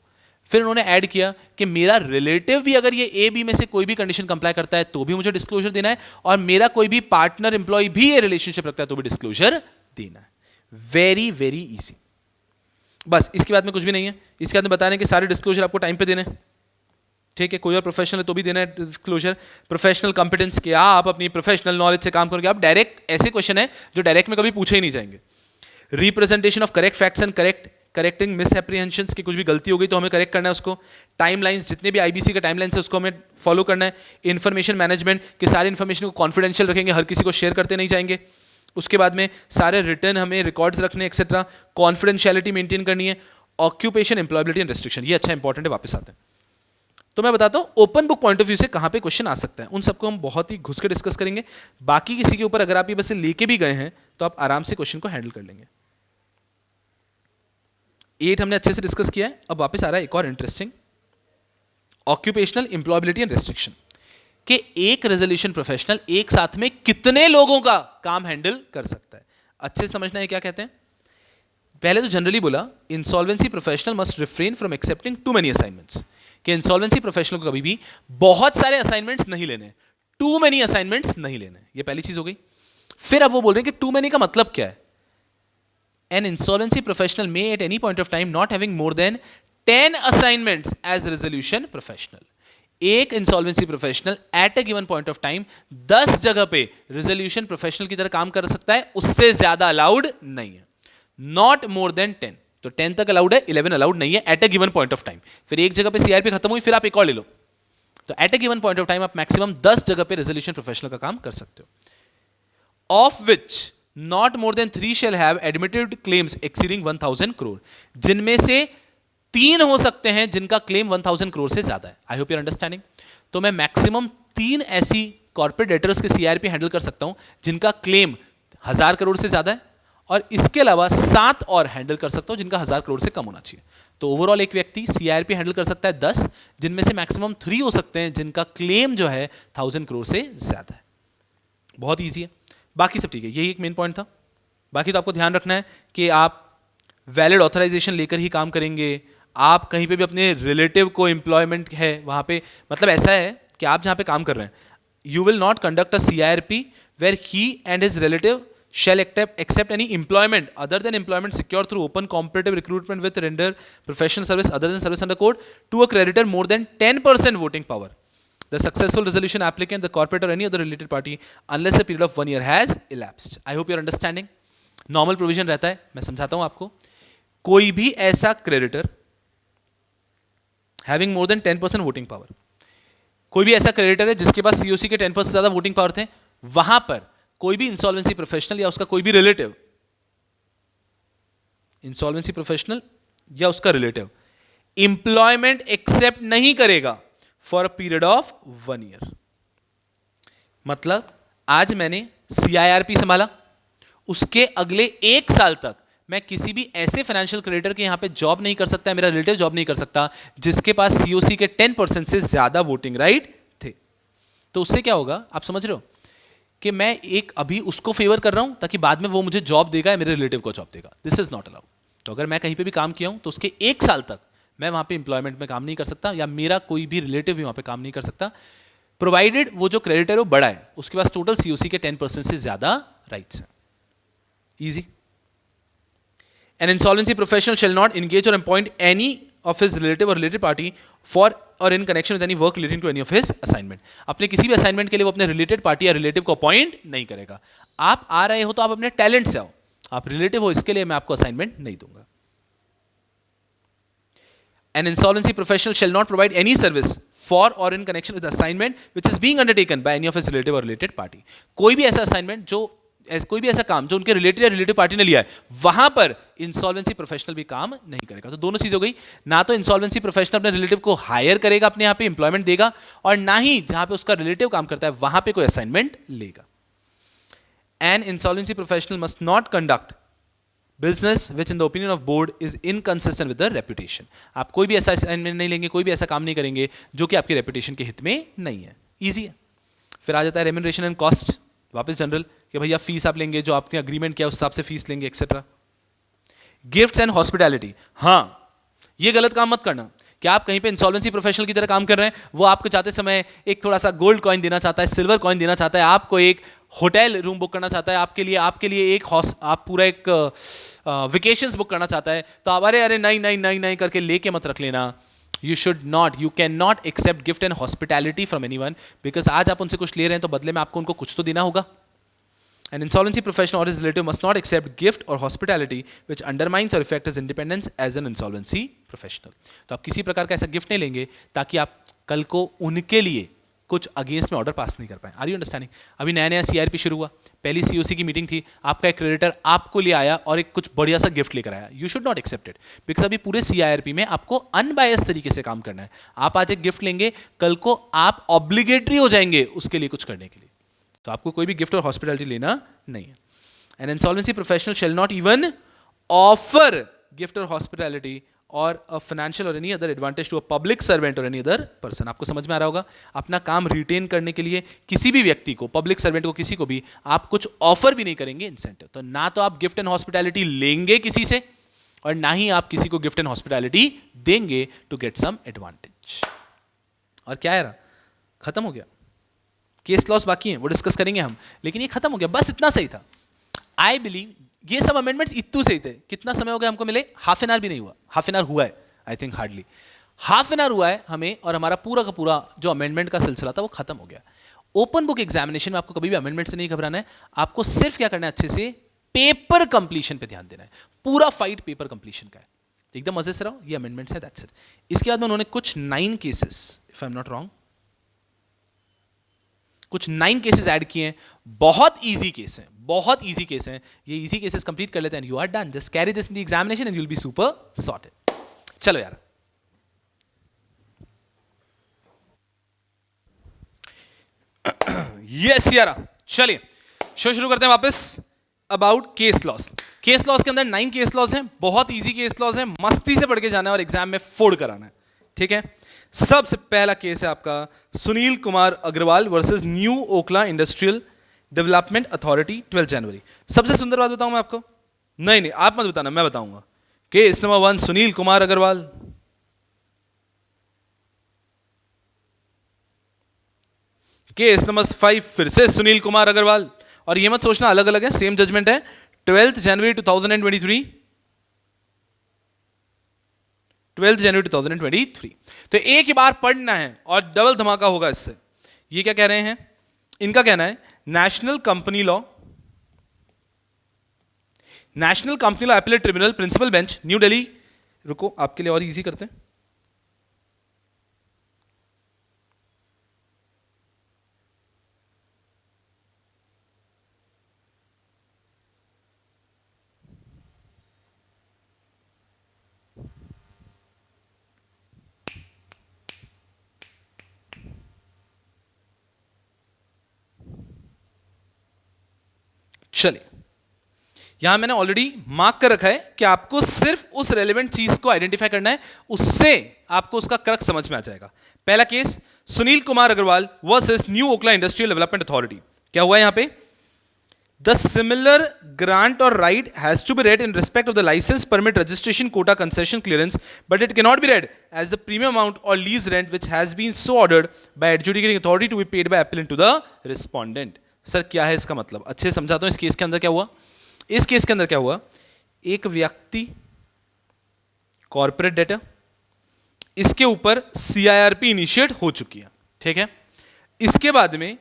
फिर उन्होंने ऐड किया कि मेरा रिलेटिव भी अगर ये A B में से कोई भी कंडीशन कंप्लाई करता है तो भी मुझे डिस्क्लोजर देना है, और मेरा कोई भी पार्टनर एम्प्लॉय भी ये रिलेशनशिप रखता है तो भी डिस्क्लोजर देना है। Very very easy. बस इसके बाद में कुछ भी नहीं है। इसके बाद में बता रहे हैं कि सारे डिस्क्लोजर आपको टाइम पे देने हैं, ठीक है। कोई और प्रोफेशनल है तो भी देना है डिस्क्लोजर। प्रोफेशनल कॉम्पिटेंस क्या, आप अपनी प्रोफेशनल नॉलेज से काम करोगे। आप डायरेक्ट ऐसे क्वेश्चन है जो डायरेक्ट में कभी पूछे ही नहीं जाएंगे। Representation of correct facts and correcting misapprehensions की कुछ भी गलती हो गई तो हमें करेक्ट करना है उसको। टाइमलाइंस, जितने भी IBC का टाइमलाइंस है उसको हमें फॉलो करना है। इन्फॉर्मेशन मैनेजमेंट कि सारी इन्फॉर्मेशन को कॉन्फिडेंशियल रखेंगे, हर किसी को शेयर करते नहीं जाएंगे। उसके बाद में सारे रिटर्न हमें रिकॉर्ड्स रखने एक्सेट्रा, कॉन्फिडेंशियलिटी मेंटेन करनी है। ऑक्यूपेशन, एम्प्लॉयबिलिटी एंड रेस्ट्रिक्शन, ये अच्छा इंपॉर्टेंट है। वापस आते हैं तो मैं बताता हूं open book point of view से कहां पे क्वेश्चन आ सकता है, उन सबको हम बहुत ही घुस के डिस्कस करेंगे। बाकी किसी के ऊपर अगर आप ये बस लेके भी गए हैं तो आप आराम से क्वेश्चन को हैंडल कर लेंगे। 8 हमने अच्छे से डिस्कस किया है। अब वापस आ रहा है एक और interesting, occupational employability and restriction, कि एक रेजोल्यूशन प्रोफेशनल एक साथ में कितने लोगों का काम हैंडल कर सकता है। अच्छे से समझना है क्या कहते हैं। पहले तो जनरली बोला insolvency professional must refrain from accepting too many assignments, कि इंसॉल्वेंसी प्रोफेशनल को कभी भी बहुत सारे असाइनमेंट्स नहीं लेने, टू मेनी असाइनमेंट्स नहीं लेने। ये पहली चीज हो गई। फिर अब वो बोल रहे हैं कि टू मेनी का मतलब क्या है। An insolvency professional may at any point of time not having more than 10 assignments as resolution professional। एक insolvency professional at a given point of time 10 जगह पे रेजोल्यूशन प्रोफेशनल की तरह काम कर सकता है, उससे ज्यादा अलाउड नहीं है। नॉट मोर देन 10, तो 10 तक अलाउड है, 11 अलाउड नहीं है at a given point of time. फिर एक जगह पे CRP खत्म हुई, फिर आप एक और ले लो, तो at a given point of time आप मैक्सिमम 10 जगह पे रेजोल्यूशन प्रोफेशनल का काम कर सकते हो। Of which not more than 3 shall have admitted claims exceeding 1000 crore, जिनमें से 3 हो सकते हैं जिनका क्लेम 1000 करोड़ से ज्यादा है। I hope you're understanding. तो मैं मैक्सिमम 3 ऐसी कॉर्पोरेट डेटर्स के CRP हैंडल कर सकता हूं जिनका क्लेम 1000 करोड़ से ज्यादा है, और इसके अलावा 7 और हैंडल कर सकता हूं जिनका 1000 करोड़ से कम होना चाहिए। तो ओवरऑल एक व्यक्ति CRP हैंडल कर सकता है 10, जिनमें से मैक्सिमम 3 हो सकते हैं जिनका क्लेम जो है 1000 करोड़ से ज्यादा है। बहुत ईजी है, बाकी सब ठीक है। यही एक मेन पॉइंट था। बाकी तो आपको ध्यान रखना है कि आप वैलिड ऑथराइजेशन लेकर ही काम करेंगे। आप कहीं पे भी अपने रिलेटिव को एम्प्लॉयमेंट है वहां पे, मतलब ऐसा है कि आप जहां पे काम कर रहे हैं, you will not conduct a CRP where he and his relative shall accept any employment other than employment secured through open competitive recruitment with render professional service other than service under code to a creditor more than 10% voting power. The successful resolution applicant, the corporate or any other related party unless a period of 1 year has elapsed. I hope you are understanding. Normal provision रहता है, मैं समझाता हूं आपको. कोई भी ऐसा creditor having more than 10% voting power, कोई भी ऐसा क्रेडिटर है जिसके पास सीओसी के 10% से ज्यादा वोटिंग पावर थे, वहां पर कोई भी इंसॉल्वेंसी प्रोफेशनल या उसका कोई भी रिलेटिव, इंसॉल्वेंसी प्रोफेशनल या उसका रिलेटिव इंप्लॉयमेंट एक्सेप्ट नहीं करेगा for a period of 1 year. मतलब आज मैंने सीआईआरपी संभाला, उसके अगले 1 साल तक मैं किसी भी ऐसे फाइनेंशियल क्रेडिटर के यहां पे जॉब नहीं कर सकता, मेरा रिलेटिव जॉब नहीं कर सकता जिसके पास सीओसी के 10% से ज्यादा वोटिंग राइट थे. तो उससे क्या होगा आप समझ रहे हो कि मैं एक अभी उसको फेवर कर रहा हूं ताकि बाद में वो मुझे जॉब देगा या मेरे रिलेटिव को जॉब देगा. This is not allowed. तो अगर मैं कहीं पे भी काम किया हूं तो उसके 1 साल तक मैं वहां पे इंप्लॉयमेंट में काम नहीं कर सकता या मेरा कोई भी रिलेटिव भी वहां पे काम नहीं कर सकता, प्रोवाइडेड वो जो क्रेडिटर है वो बड़ा है, उसके पास टोटल सीओसी के 10% से ज्यादा राइट्स हैं. Easy. An insolvency professional shall not engage or appoint any of his relative or related party for or in connection with any work relating to any of his assignment. अपने किसी भी assignment के लिए वो अपने related party या relative को appoint नहीं करेगा. आप आ रहे हो तो आप अपने टैलेंट से आओ, आप रिलेटिव हो इसके लिए मैं आपको असाइनमेंट नहीं दूंगा. An insolvency professional shall not provide any service for or in connection with the assignment which is being undertaken by any of his relative or related party. कोई भी ऐसा असाइनमेंट जो कोई भी ऐसा काम जो उनके रिलेटेड या रिलेटिव पार्टी ने लिया है वहां पर इंसॉल्वेंसी प्रोफेशनल भी काम नहीं करेगा. तो दोनों चीज हो गई, ना तो इंसॉल्वेंसी प्रोफेशनल अपने रिलेटिव को हायर करेगा, अपने यहां पे एम्प्लॉयमेंट देगा, और ना ही जहां पे उसका रिलेटिव काम करता है वहां पे कोई असाइनमेंट लेगा. An insolvency professional must not conduct business which in the opinion of board is inconsistent with the reputation. आप कोई भी ऐसा असाइनमेंट नहीं लेंगे, कोई भी ऐसा काम नहीं करेंगे जो कि आपके रेपुटेशन के हित में नहीं है. ईजी है. फिर आ जाता है रेम्यूनरेशन एंड कॉस्ट, वापस जनरल कि भैया फीस आप लेंगे जो आपने अग्रीमेंट किया उस हिसाब से फीस लेंगे एक्सेट्रा. गिफ्ट्स एंड हॉस्पिटैलिटी, हाँ ये गलत काम मत करना कि आप कहीं पे इंसॉल्वेंसी प्रोफेशनल की तरह काम कर रहे हैं, वो आपको जाते समय एक थोड़ा सा गोल्ड कॉइन देना चाहता है, सिल्वर कॉइन देना चाहता है, आपको एक होटल रूम बुक करना चाहता है, आपके लिए एक आप पूरा एक वेकेशंस बुक करना चाहता है, तो आप अरे नहीं नहीं नहीं नहीं करके लेके मत रख लेना. You should not, you cannot accept gift and hospitality from anyone because आज आप उनसे कुछ ले रहे हैं तो बदले में आपको उनको कुछ तो देना होगा. An insolvency professional or his relative must not accept gift or hospitality which undermines or affects his independence as an insolvency professional. तो आप किसी प्रकार का ऐसा गिफ्ट नहीं लेंगे ताकि आप कल को उनके लिए कुछ अगेंस्ट में ऑर्डर पास नहीं कर पाए. Are you understanding? अभी नया नया सीआरपी शुरू हुआ, पहली सीओसी की मीटिंग थी, आपका एक क्रेडिटर आपको ले आया और एक कुछ बढ़िया सा गिफ्ट लेकर आया. You should not accept it because अभी पूरे सीआईआरपी में आपको अनबायस तरीके से काम करना है. आप आज एक गिफ्ट लेंगे, कल को आप ऑब्लिगेटरी हो जाएंगे उसके लिए कुछ करने के लिए. तो आपको कोई भी गिफ्ट और हॉस्पिटैलिटी लेना नहीं है. An insolvency professional shall not even offer gift or hospitality or a financial or any other advantage to a public servant or any other person. आपको समझ में आ रहा होगा, अपना काम रिटेन करने के लिए किसी भी व्यक्ति को, पब्लिक सर्वेंट को, किसी को भी आप कुछ ऑफर भी नहीं करेंगे इंसेंटिव. तो ना तो आप गिफ्ट एंड हॉस्पिटैलिटी लेंगे किसी से और ना ही आप किसी को गिफ्ट एंड हॉस्पिटैलिटी देंगे टू गेट सम एडवांटेज. और क्या है, खत्म हो गया. केस लॉस बाकी है, वो डिस्कस करेंगे हम, लेकिन ये खत्म हो गया. बस इतना सही था. आई बिलीव ये सब अमेंडमेंट्स इतने सही थे. कितना समय हो गया हमको मिले? हाफ एन आवर भी नहीं हुआ. हाफ एन आवर हुआ है I think, hardly half an hour हुआ है हमें, और हमारा पूरा का पूरा जो अमेंडमेंट का सिलसिला था वो खत्म हो गया. ओपन बुक एग्जामिनेशन में आपको कभी भी अमेंडमेंट से नहीं घबराना है. आपको सिर्फ क्या करना है, अच्छे से पेपर कंप्लीशन पे ध्यान देना है. पूरा फाइट पेपर कंप्लीशन का है. एकदम मजे से रहो, ये अमेंडमेंट्स है, दैट्स इट. इसके बाद में उन्होंने कुछ 9 cases, if I am not wrong, कुछ 9 केसेस ऐड किए हैं. बहुत इजी केस हैं, बहुत इजी केस हैं. ये इजी केसेस कंप्लीट कर लेते हैं, you are done. Just carry this in the examination and you will be super sorted. चलो यार, यस यार, चलिए शो शुरू करते हैं वापस. About case laws. Case laws के अंदर 9 केस लॉस हैं, बहुत इजी केस लॉस हैं, मस्ती से पढ़ के जाना है और एग्जाम में फोड़ कराना है. ठीक है. सबसे पहला केस है आपका Sunil Kumar Agarwal versus new Okhla industrial development authority, 12 जनवरी. सबसे सुंदर बात बताऊं मैं आपको? नहीं नहीं, आप मत बताना, मैं बताऊंगा. Case number 1 Sunil Kumar Agrawal. Case number 5 फिर से सुनील कुमार अग्रवाल. और ये मत सोचना अलग अलग है, सेम जजमेंट है। 12 जनवरी 2023, 12 जनवरी 2023। तो एक ही बार पढ़ना है और डबल धमाका होगा इससे। ये क्या कह रहे हैं, इनका कहना है national company law, national company law appellate tribunal principal bench new Delhi. रुको आपके लिए और इजी करते हैं। चलिए, यहां मैंने ऑलरेडी मार्क कर रखा है कि आपको सिर्फ उस रेलेवेंट चीज को आइडेंटिफाई करना है, उससे आपको उसका क्रक्स समझ में आ जाएगा। पहला case Sunil Kumar Agarwal versus new Okhla industrial development authority. क्या हुआ यहां पे, द सिमिलर ग्रांट और right has to be read in respect of the licence permit registration quota concession clearance, but it can not be read as the premium amount और lease rent which has been so ordered by adjudicating authority to be paid by appellant to the respondent. Sir क्या है इसका मतलब, अच्छे समझाता हूं। इस case के अंदर क्या हुआ, इस केस के अंदर क्या हुआ, एक व्यक्ति कॉर्पोरेट डेटर, इसके ऊपर सीआईआरपी इनिशिएट हो चुकी है, ठीक है। इसके बाद में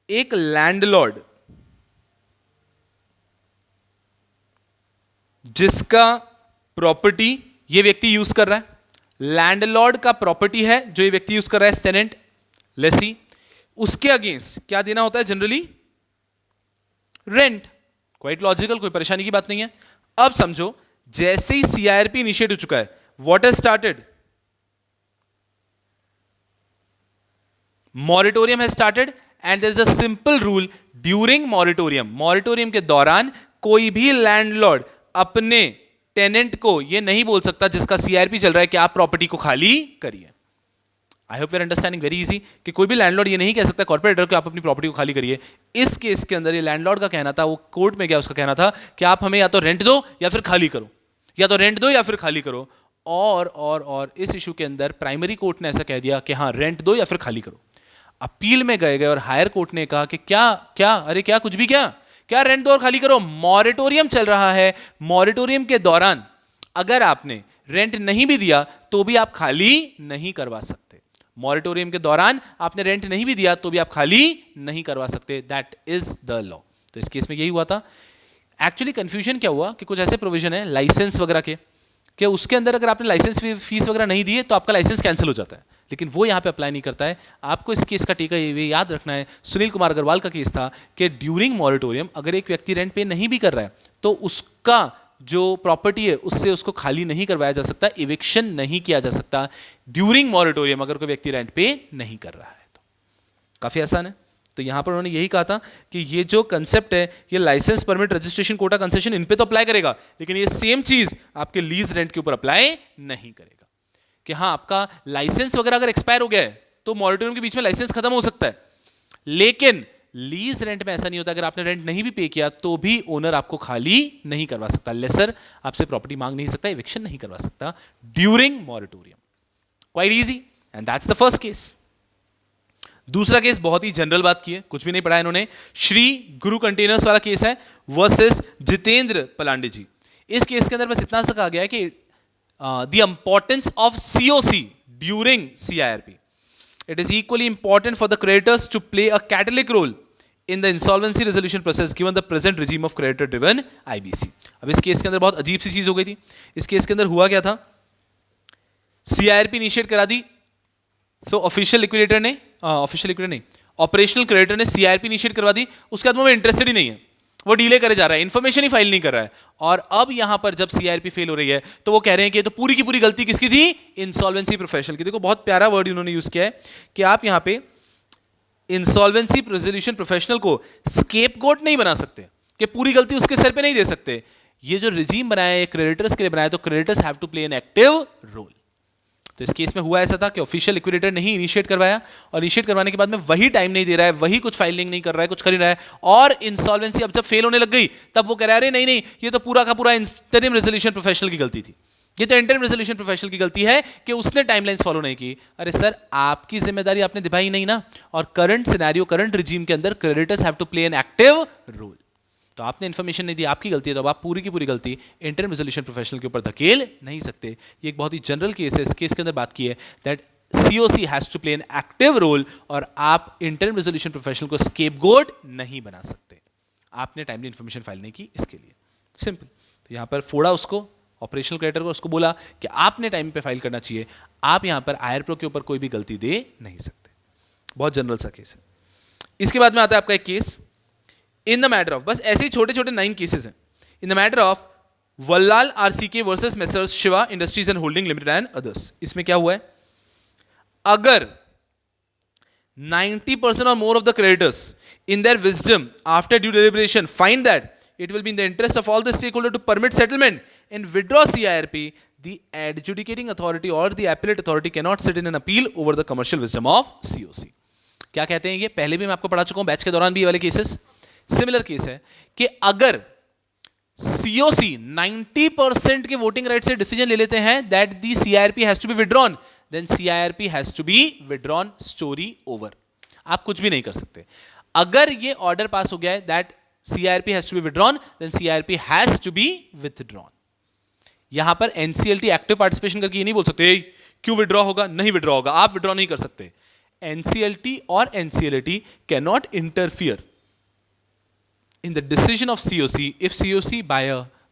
एक लैंडलॉर्ड जिसका प्रॉपर्टी ये व्यक्ति यूज कर रहा है, लैंडलॉर्ड का प्रॉपर्टी है जो ये व्यक्ति यूज कर रहा है, टेनेंट लेसी, उसके अगेंस्ट क्या देना होता है जनरली, रेंट। क्वाइट लॉजिकल, कोई परेशानी की बात नहीं है। अब समझो जैसे ही सीआईआरपी इनिशिएट हो चुका है, what has started, moratorium has started and there is a simple rule during moratorium के दौरान कोई भी लैंडलॉर्ड अपने टेनेंट को यह नहीं बोल सकता जिसका सीआईआरपी चल रहा है कि आप प्रॉपर्टी को खाली करिए। I hope you're understanding very easy कि कोई भी लैंडलॉर्ड ये नहीं कह सकता कॉर्पोरेटर को आप अपनी प्रॉपर्टी को खाली करिए। इस केस के अंदर ये लैंडलॉर्ड का कहना था, वो कोर्ट में गया, उसका कहना था कि आप हमें या तो रेंट दो या फिर खाली करो, या तो रेंट दो या फिर खाली करो। और इस इशू के अंदर प्राइमरी कोर्ट ने ऐसा कह दिया कि हाँ रेंट दो या फिर खाली करो। अपील में गए और हायर कोर्ट ने कहा कि क्या कुछ भी क्या रेंट दो और खाली करो, मॉरिटोरियम चल रहा है, मॉरिटोरियम के दौरान अगर आपने रेंट नहीं भी दिया तो भी आप खाली नहीं करवा सकते। मॉरिटोरियम के दौरान आपने रेंट नहीं भी दिया तो भी आप खाली नहीं करवा सकते, दैट इज द लॉ। तो इस केस में यही हुआ था। एक्चुअली कंफ्यूजन क्या हुआ कि कुछ ऐसे प्रोविजन है लाइसेंस वगैरह के कि उसके अंदर अगर आपने लाइसेंस फीस वगैरह नहीं दी है तो आपका लाइसेंस कैंसिल हो जाता है, लेकिन वो यहां पे अप्लाई नहीं करता है। आपको इस केस का टीका ये याद रखना है, सुनील कुमार अग्रवाल का केस था कि ड्यूरिंग मॉरिटोरियम अगर एक व्यक्ति रेंट पे नहीं भी कर रहा है तो उसका जो प्रॉपर्टी है उससे उसको खाली नहीं करवाया जा सकता, इविक्शन नहीं किया जा सकता ड्यूरिंग मॉरिटोरियम अगर कोई व्यक्ति रेंट पे नहीं कर रहा है। तो काफी आसान है। तो यहां पर उन्होंने यही कहा था कि ये जो कंसेप्ट है ये licence permit registration quota concession इन पे तो अप्लाई करेगा, लेकिन ये सेम चीज आपके लीज रेंट के ऊपर अप्लाई नहीं करेगा। कि हाँ आपका लाइसेंस वगैरह अगर एक्सपायर हो गया है तो मॉरिटोरियम के बीच में लाइसेंस खत्म हो सकता है, लेकिन लीज रेंट में ऐसा नहीं होता। अगर आपने रेंट नहीं भी पे किया तो भी ओनर आपको खाली नहीं करवा सकता, लेसर आपसे प्रॉपर्टी मांग नहीं सकता, इविक्शन नहीं करवा सकता during moratorium. Quite easy and that's the first case. दूसरा केस बहुत ही जनरल बात की है, कुछ भी नहीं पढ़ा इन्होंने, श्री गुरु कंटेनर्स वाला केस है वर्सेस जितेंद्र पलांडे जी। इस केस के अंदर बस इतना सा कहा गया है कि the importance of COC during CIRP, it is equally important for the creditors to play a catalytic role in the insolvency resolution process given the present regime of creditor driven IBC। अब इस case के अंदर बहुत अजीब सी चीज हो गई थी। इस केस के अंदर हुआ क्या था, सीआईआरपी इनिशिएट करा दी तो ऑफिशियल लिक्विडेटर ने ऑपरेशनल क्रेडिटर ने सीआईआरपी इनिशिएट करवा दी, उसके बाद वो इंटरेस्टेड ही नहीं है, वो डीले करे जा रहा है, इन्फॉर्मेशन ही फाइल नहीं कर रहा है। और अब यहां पर जब सीआईआरपी फेल हो रही है तो वो कह रहे हैं कि ये तो पूरी की पूरी गलती किसकी थी, इंसॉल्वेंसी प्रोफेशनल की। देखो बहुत प्यारा वर्ड इन्होंने यूज किया है कि आप यहां पे इंसॉल्वेंसी रेजोल्यूशन प्रोफेशनल को स्केपगोट नहीं बना सकते, कि पूरी गलती उसके सर पे नहीं दे सकते। ये जो रिजीम बनाया है क्रेडिटर्स के लिए बनाया, तो creditors have to play an active role. तो इस केस में हुआ ऐसा था कि ऑफिशियल लिक्विडेटर ने ही इनिशिएट करवाया, और इनिशिएट करवाने के बाद में वही टाइम नहीं दे रहा है, वही कुछ फाइलिंग नहीं कर रहा है, कुछ कर ही रहा है, और इंसॉल्वेंसी अब जब फेल होने लग गई तब वो कह रहा है अरे नहीं ये तो पूरा का पूरा इंटरिम रेजोल्यूशन प्रोफेशनल की गलती थी। ये तो इंटरम रेजोल्यूशन प्रोफेशनल की गलती है कि उसने टाइमलाइंस फॉलो नहीं की। अरे सर, आपकी जिम्मेदारी आपने निभाई नहीं ना। और करंट सिनेरियो, करंट रिजीम के अंदर creditors have to play an active role. तो आपने इन्फॉर्मेशन नहीं दी, आपकी गलती है, तो अब आप पूरी की पूरी गलती इंटरम रेजोल्यूशन प्रोफेशनल के ऊपर धकेल नहीं सकते। ये एक बहुत ही जनरल केस है। इस केस के अंदर बात की है that COC has to play an active role, और आप इंटरम रेजोल्यूशन प्रोफेशनल को स्केपगोट नहीं बना सकते। आपने टाइमली इन्फॉर्मेशन फाइल नहीं की, इसके लिए सिंपल। तो यहां पर फोड़ा उसको, ऑपरेशनल क्रेडिटर को, उसको बोला कि आपने टाइम पे फाइल करना चाहिए। आप यहां पर IRPRO के ऊपर कोई भी गलती दे नहीं सकते। बहुत जनरल सा केस है। इसके बाद में आता है आपका एक case in the matter of, बस ऐसे ही छोटे छोटे 9 केसेस हैं। In the matter of Vallal RCK versus messrs Shiva industries and holding limited and others. इसमें क्या हुआ है, अगर 90% or more of the creditors in their wisdom after due deliberation find that it will be in the interest of all the stakeholders to permit settlement and withdraw CIRP, the adjudicating authority or the appellate authority cannot sit in an appeal over the commercial wisdom of COC. क्या कहते हैं ये, पहले भी मैं आपको पढ़ा चुका हूं बैच के दौरान भी। ये वाले केसेस सिमिलर केस है कि अगर COC 90% के वोटिंग राइट से डिसीजन ले लेते हैं that the CIRP has to be withdrawn, then CIRP has to be withdrawn, story over. आप कुछ भी नहीं कर सकते। अगर ये ऑर्डर पास हो गया है that CIRP has to be withdrawn, then CIRP has to be withdrawn. यहां पर NCLT एक्टिव पार्टिसिपेशन करके ये नहीं बोल सकते क्यों विड्रॉ होगा, नहीं विड्रॉ होगा, आप विड्रॉ नहीं कर सकते। NCLT और NCLT cannot interfere in the decision of COC if COC by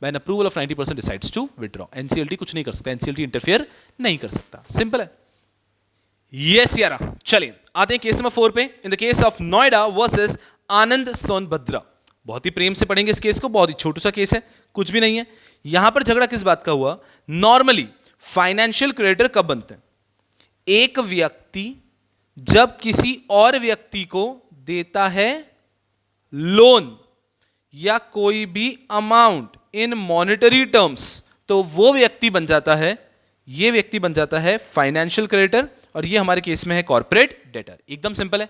an approval of 90% decides to withdraw. NCLT कुछ नहीं कर सकता, NCLT इंटरफेयर नहीं कर सकता। सिंपल है। यस यारा, चलिए आते हैं केस नंबर 4 पे। In the case of Noida versus Anand Sonbhadra. बहुत ही प्रेम से पढ़ेंगे इस केस को, बहुत ही छोटा सा केस है, कुछ भी नहीं है। यहां पर झगड़ा किस बात का हुआ, नॉर्मली फाइनेंशियल क्रेडिटर कब बनते हैं, एक व्यक्ति जब किसी और व्यक्ति को देता है लोन या कोई भी अमाउंट इन मॉनेटरी टर्म्स, तो वो व्यक्ति बन जाता है, ये व्यक्ति बन जाता है फाइनेंशियल क्रेडिटर, और ये हमारे केस में है कॉर्पोरेट डेटर। एकदम सिंपल है।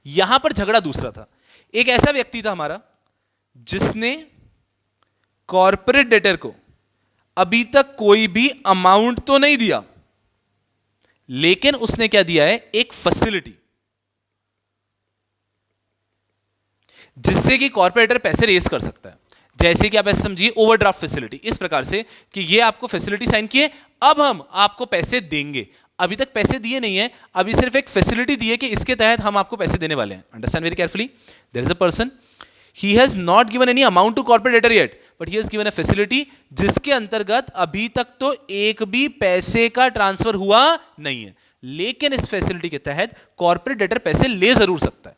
यहां पर झगड़ा दूसरा था। एक ऐसा व्यक्ति था हमारा जिसने कॉर्पोरेट डेटर को अभी तक कोई भी अमाउंट तो नहीं दिया, लेकिन उसने क्या दिया है, एक फैसिलिटी, जिससे कि कॉर्पोरेटर पैसे रेज कर सकता है। जैसे कि आप ऐसे समझिए ओवरड्राफ्ट फैसिलिटी, इस प्रकार से कि ये आपको फैसिलिटी साइन किए, अब हम आपको पैसे देंगे। अभी तक पैसे दिए नहीं है, अभी सिर्फ एक फैसिलिटी दी है कि इसके तहत हम आपको पैसे देने वाले हैं। Understand very carefully. There is a person, he has not given any amount to corporate debtor yet, but he has given a facility जिसके अंतर्गत अभी तक तो एक भी पैसे का ट्रांसफर हुआ नहीं है, लेकिन इस फैसिलिटी के तहत कॉर्पोरेट डेटर पैसे ले जरूर सकता है।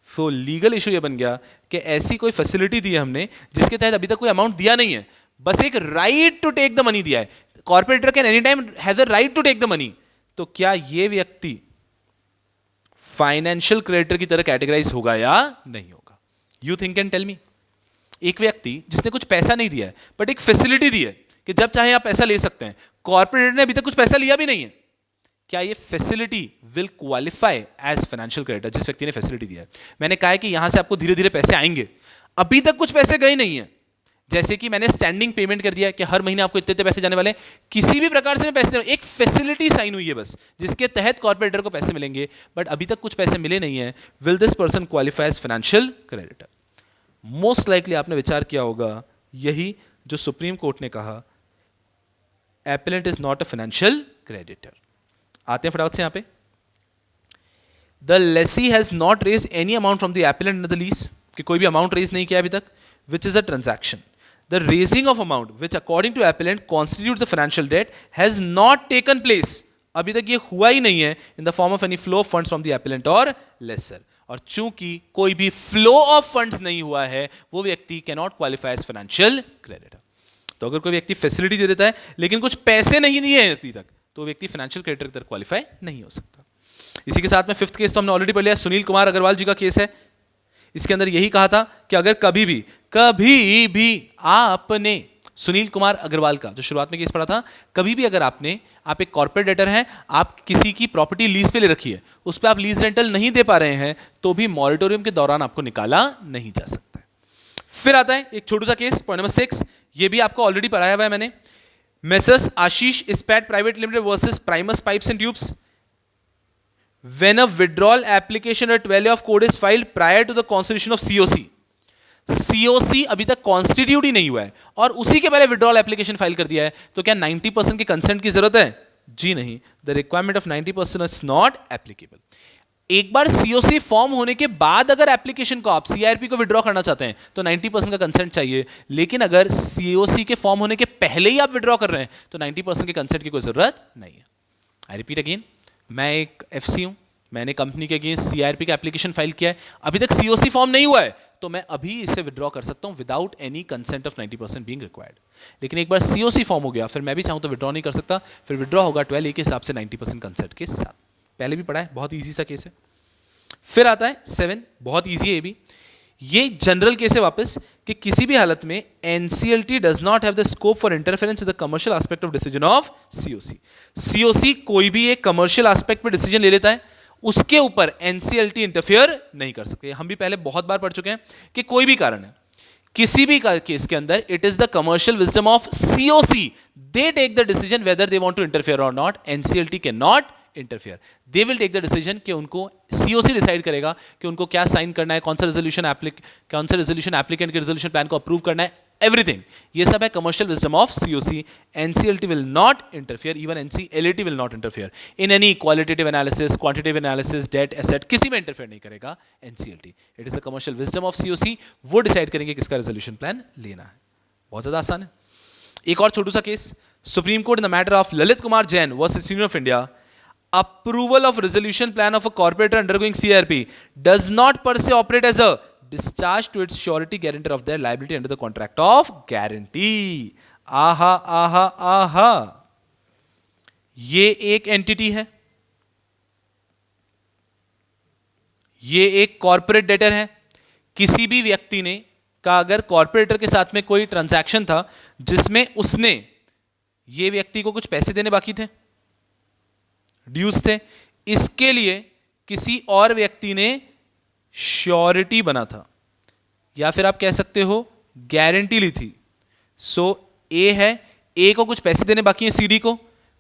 सो लीगल इशू ये बन गया कि ऐसी कोई फैसिलिटी दी है हमने जिसके तहत अभी तक कोई अमाउंट दिया नहीं है, बस एक right to take the money दिया है। Corporator can any time has a right to take the money. तो क्या ये व्यक्ति फाइनेंशियल क्रेडिटर की तरह कैटेगराइज होगा या नहीं होगा? You think and tell me. एक व्यक्ति जिसने कुछ पैसा नहीं दिया है बट एक फैसिलिटी दी है कि जब चाहे आप पैसा ले सकते हैं, कॉर्पोरेटर ने अभी तक कुछ पैसा लिया भी नहीं है, क्या ये facility will qualify as financial creditor? जिस व्यक्ति ने फैसिलिटी दिया है, मैंने कहा है कि यहां से आपको धीरे धीरे पैसे आएंगे, अभी तक कुछ पैसे गए नहीं है। जैसे कि मैंने स्टैंडिंग पेमेंट कर दिया कि हर महीने आपको इतने पैसे जाने वाले, किसी भी प्रकार से मैं पैसे, एक फैसिलिटी साइन हुई है बस, जिसके तहत कॉर्पोरेटर को पैसे मिलेंगे, बट अभी तक कुछ पैसे मिले नहीं है। Will this person qualify as financial creditor? Most likely आपने विचार किया होगा यही जो सुप्रीम कोर्ट ने कहा, appellant is not a financial creditor. आते हैं फटाफट से यहां पे। The lessee has not raise any amount from the appellant under the lease, कि कोई भी अमाउंट रेज नहीं किया अभी तक, which is a transaction. The raising of amount which according to appellant constitutes the financial debt has not taken place, अभी तक ये हुआ ही नहीं है, in the form of any flow of funds from the appellant or lessor। और चूंकि कोई भी फ्लो ऑफ फंड्स नहीं हुआ है, वो व्यक्ति cannot qualify as financial creditor. तो अगर कोई व्यक्ति फैसिलिटी दे देता है लेकिन कुछ पैसे नहीं दिए हैं अभी तक, तो व्यक्ति फाइनेंशियल क्रेडिटर की तरह क्वालिफाई नहीं हो सकता। इसी के साथ में फिफ्थ केस तो हमने ऑलरेडी पढ़ लिया, सुनील कुमार अग्रवाल जी का केस है। इसके अंदर यही कहा था कि अगर कभी भी आपने, सुनील कुमार अग्रवाल का जो शुरुआत में केस पढ़ा था, कभी भी अगर आप एक कॉर्पोरेट डेटर हैं, आप किसी की प्रॉपर्टी लीज पे ले रखी है, उस पर आप लीज रेंटल नहीं दे पा रहे हैं, तो भी मॉरिटोरियम के दौरान आपको निकाला नहीं जा सकता है। फिर आता है एक छोटा सा केस, पॉइंट नंबर 6, ये भी आपको ऑलरेडी पढ़ाया हुआ है मैंने। Messrs. Ashish Ispat Private Limited versus Primus Pipes and Tubes. When a withdrawal application at value of code is filed prior to the constitution of COC. COC अभी तक constitute ही नहीं हुआ है और उसी के पहले विड्रॉल एप्लीकेशन फाइल कर दिया है, तो क्या 90% के कंसेंट की जरूरत है? जी नहीं. The requirement of 90% is not applicable. एक बार सीओसी फॉर्म होने के बाद अगर एप्लीकेशन को आप सीआरपी को विड्रॉ करना चाहते हैं तो 90% का कंसेंट चाहिए, लेकिन अगर सीओसी के फॉर्म होने के पहले ही आप विड्रॉ कर रहे हैं तो 90% के कंसेंट की कोई जरूरत नहीं है. आई रिपीट अगेन, मैं एक एफसी हूं, मैंने कंपनी के अगेंस्ट सीआरपी का एप्लीकेशन फाइल किया है, अभी तक सीओसी फॉर्म नहीं हुआ है, तो मैं अभी इसे विड्रॉ कर सकता हूं without any consent of 90% being required. लेकिन एक बार सीओसी फॉर्म हो गया फिर मैं भी चाहूं तो विड्रॉ नहीं कर सकता, फिर विड्रॉ होगा 12A के हिसाब से 90% कंसेंट के साथ. पहले भी पढ़ा है, बहुत ईजी सा केस है. फिर आता है 7, बहुत ईजी है ये भी. ये जनरल केस है वापस कि किसी भी हालत में NCLT does not have the scope for interference with the commercial aspect of decision of COC. COC कोई भी एक कमर्शियल एस्पेक्ट में डिसीजन ले लेता है, उसके ऊपर एनसीएलटी इंटरफेयर नहीं कर सकते. हम भी पहले बहुत बार पढ़ चुके हैं कि कोई भी कारण है, किसी भी केस के अंदर it is the commercial wisdom of CoC, they take the decision whether they want to interfere और not. NCLT can not interfere. They will take the decision कि उनको सीओसी डिसाइड करेगा कि उनको क्या साइन करना है, कौन सा रेजोल्यूशन एप्लीकेंट के रेजोल्यूशन प्लान को अप्रूव करना है, एवरीथिंग. ये सब है commercial wisdom of COC. NCLT will not interfere, even NCLT will not interfere in any qualitative analysis, quantitative analysis, debt asset, किसी में इंटरफेयर नहीं करेगा NCLT. It is the commercial wisdom of COC. वो decide करेंगे किसका resolution plan लेना है. बहुत ज्यादा आसान है. एक और छोटू सा case, supreme court in the matter of Lalit Kumar Jain versus union of India. Approval of resolution plan of a corporator undergoing CRP does not per se operate as a discharge to its surety guarantor of their liability under the contract of guarantee. आहा आहा आहा, ये एक entity है, ये एक corporate debtor है. किसी भी व्यक्ति ने का अगर कॉर्पोरेटर के साथ में कोई ट्रांजैक्शन था जिसमें उसने ये व्यक्ति को कुछ पैसे देने बाकी थे, ड्यूज थे, इसके लिए किसी और व्यक्ति ने श्योरिटी बना था या फिर आप कह सकते हो गारंटी ली थी. सो ए है, ए को कुछ पैसे देने बाकी हैं सीडी को,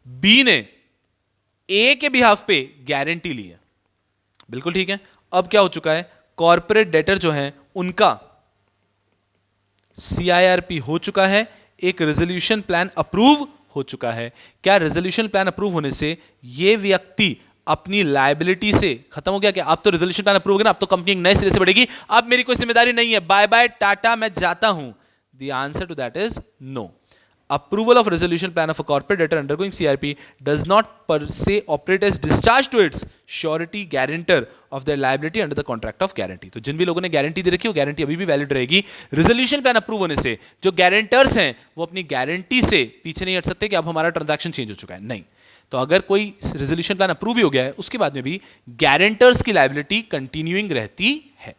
बी ने ए के बिहाफ पे गारंटी ली है. बिल्कुल ठीक है. अब क्या हो चुका है, कॉर्पोरेट डेटर जो है उनका सीआईआरपी हो चुका है, एक रेजोल्यूशन प्लान अप्रूव हो चुका है. क्या रेजोल्यूशन प्लान अप्रूव होने से ये व्यक्ति अपनी लायबिलिटी से खत्म हो गया? क्या अब तो रेजोल्यूशन प्लान अप्रूव हो गया ना, अब तो कंपनी एक नए सिरे से बढ़ेगी, अब मेरी कोई जिम्मेदारी नहीं है, बाय बाय टाटा, मैं जाता हूं? The answer to that is no. Approval of resolution plan of a corporate debtor undergoing CRP does not per se operate as discharge to its surety guarantor of their liability under the contract of guarantee. तो जिन भी लोगों ने guarantee दे रखी है वो guarantee अभी भी valid रहेगी. रेजोल्यूशन प्लान अप्रूव होने से जो गारंटर्स हैं वो अपनी गारंटी से पीछे नहीं हट सकते कि अब हमारा ट्रांजैक्शन चेंज हो चुका है. नहीं. तो अगर कोई रेजोल्यूशन प्लान अप्रूव भी हो गया है उसके बाद में भी गारंटर्स की लायबिलिटी कंटिन्यूइंग रहती है,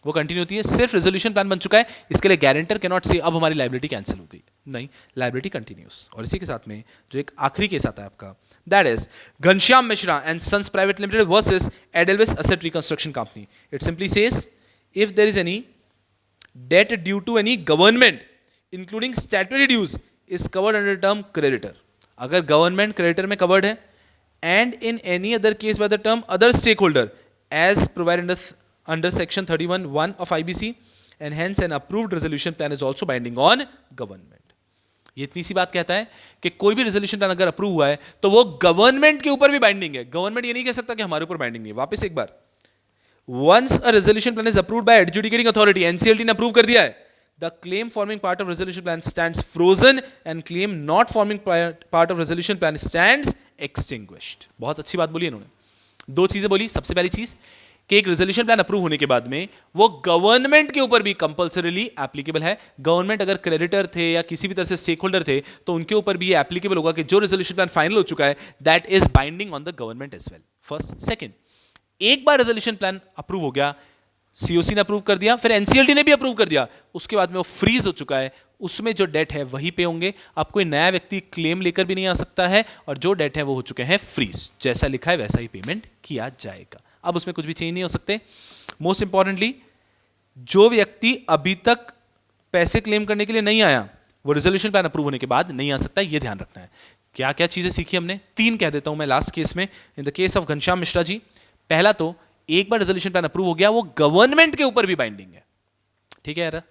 वो कंटिन्यू होती है. सिर्फ रेजोल्यूशन प्लान बन चुका है, इसके लिए गारंटर कैन नॉट से अब हमारी लायबिलिटी कैंसिल हो गई. नहीं, लायबिलिटी कंटिन्यूस. और इसी के साथ में जो एक आखिरी केस आता है आपका, that is Ghanshyam Mishra and sons private limited versus Edelweiss asset reconstruction company. It simply says if there is any debt due to any government including statutory dues is covered under term creditor. अगर government creditor में covered है and in any other case by the term other stakeholder as provided under section 31(1) of IBC and hence an approved resolution plan is also binding on government. ये इतनी सी बात कहता है कि कोई भी रेजोल्यूशन प्लान अगर अप्रूव हुआ है तो वो गवर्नमेंट के ऊपर भी बाइंडिंग है. गवर्नमेंट ये नहीं कह सकता कि हमारे ऊपर बाइंडिंग नहीं है. वापस एक बार, once a resolution plan is approved by adjudicating authority, NCLT ने अप्रूव कर दिया है, the claim forming part of resolution plan stands frozen and claim not forming part of resolution plan stands extinguished. बहुत अच्छी बात बोली इन्होंने. दो चीजें बोली. सबसे पहली चीज कि एक रेजोल्यूशन प्लान अप्रूव होने के बाद में वो गवर्नमेंट के ऊपर भी कंपल्सरीली एप्लीकेबल है. गवर्नमेंट अगर क्रेडिटर थे या किसी भी तरह से स्टेक होल्डर थे तो उनके ऊपर भी ये एप्लीकेबल होगा कि जो रेजोल्यूशन प्लान फाइनल हो चुका है that is binding on the government as well. First. Second, एक बार रेजोल्यूशन प्लान अप्रूव हो गया, सीओसी ने अप्रूव कर दिया, फिर एनसीएलटी ने भी अप्रूव कर दिया, उसके बाद में वो फ्रीज हो चुका है, उसमें जो डेट है वही पे होंगे. अब कोई नया व्यक्ति क्लेम लेकर भी नहीं आ सकता है और जो डेट है वो हो चुके हैं फ्रीज. जैसा लिखा है वैसा ही पेमेंट किया जाएगा. अब उसमें कुछ भी चेंज नहीं हो सकते. मोस्ट इंपॉर्टेंटली, जो व्यक्ति अभी तक पैसे क्लेम करने के लिए नहीं आया वो रेजोल्यूशन प्लान अप्रूव होने के बाद नहीं आ सकता, ये ध्यान रखना है। क्या क्या चीजें सीखी हमने, 3 कह देता हूं मैं लास्ट केस में। In the case of Ghanshyam Mishra ji, पहला तो एक बार रेजोल्यूशन प्लान अप्रूव हो गया वो गवर्नमेंट के ऊपर भी बाइंडिंग है, ठीक है यार।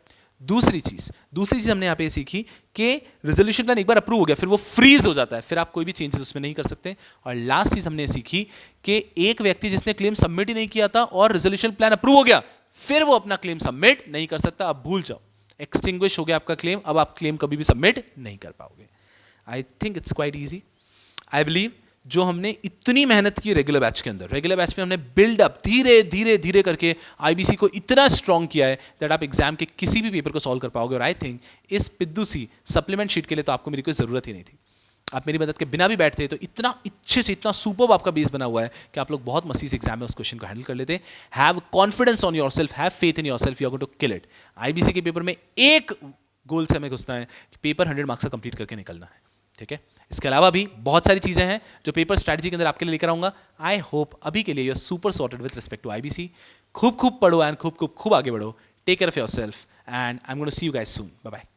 दूसरी चीज हमने यहां पे सीखी कि रेजोल्यूशन प्लान एक बार अप्रूव हो गया फिर वो फ्रीज हो जाता है, फिर आप कोई भी चेंजेस उसमें नहीं कर सकते। और लास्ट चीज हमने सीखी कि एक व्यक्ति जिसने क्लेम सबमिट ही नहीं किया था और रेजोल्यूशन प्लान अप्रूव हो गया फिर वो अपना क्लेम सबमिट नहीं कर सकता, अब भूल जाओ, एक्सटिंग्विश हो गया आपका क्लेम, अब आप क्लेम कभी भी सबमिट नहीं कर पाओगे। आई think it's quite easy. I believe जो हमने इतनी मेहनत की रेगुलर बैच के अंदर, रेगुलर बैच में हमने बिल्डअप धीरे धीरे धीरे करके आईबीसी को इतना स्ट्रॉन्ग किया है दैट आप एग्जाम के किसी भी पेपर को सॉल्व कर पाओगे। और आई थिंक इस पिद्दू सी सप्लीमेंट शीट के लिए तो आपको मेरी कोई ज़रूरत ही नहीं थी, आप मेरी मदद के बिना भी बैठते तो इतना अच्छे से, इतना सुपर्ब आपका बेस बना हुआ है कि आप लोग बहुत मसी से एग्जाम में उस क्वेश्चन को हैंडल कर लेते। Have confidence on yourself, have faith in yourself, you are going to kill it. IBC के पेपर में एक गोल से हमें घुसना है कि पेपर 100 मार्क्स का कंप्लीट करके निकलना है, ठीक है। इसके अलावा भी बहुत सारी चीजें हैं जो पेपर स्ट्रैटेजी के अंदर आपके लिए लेकर आऊंगा। आई होप अभी के लिए you are super sorted with respect to IBC. खूब खूब पढ़ो एंड खूब आगे बढ़ो। Take care of yourself and I am going to see you guys soon. Bye bye.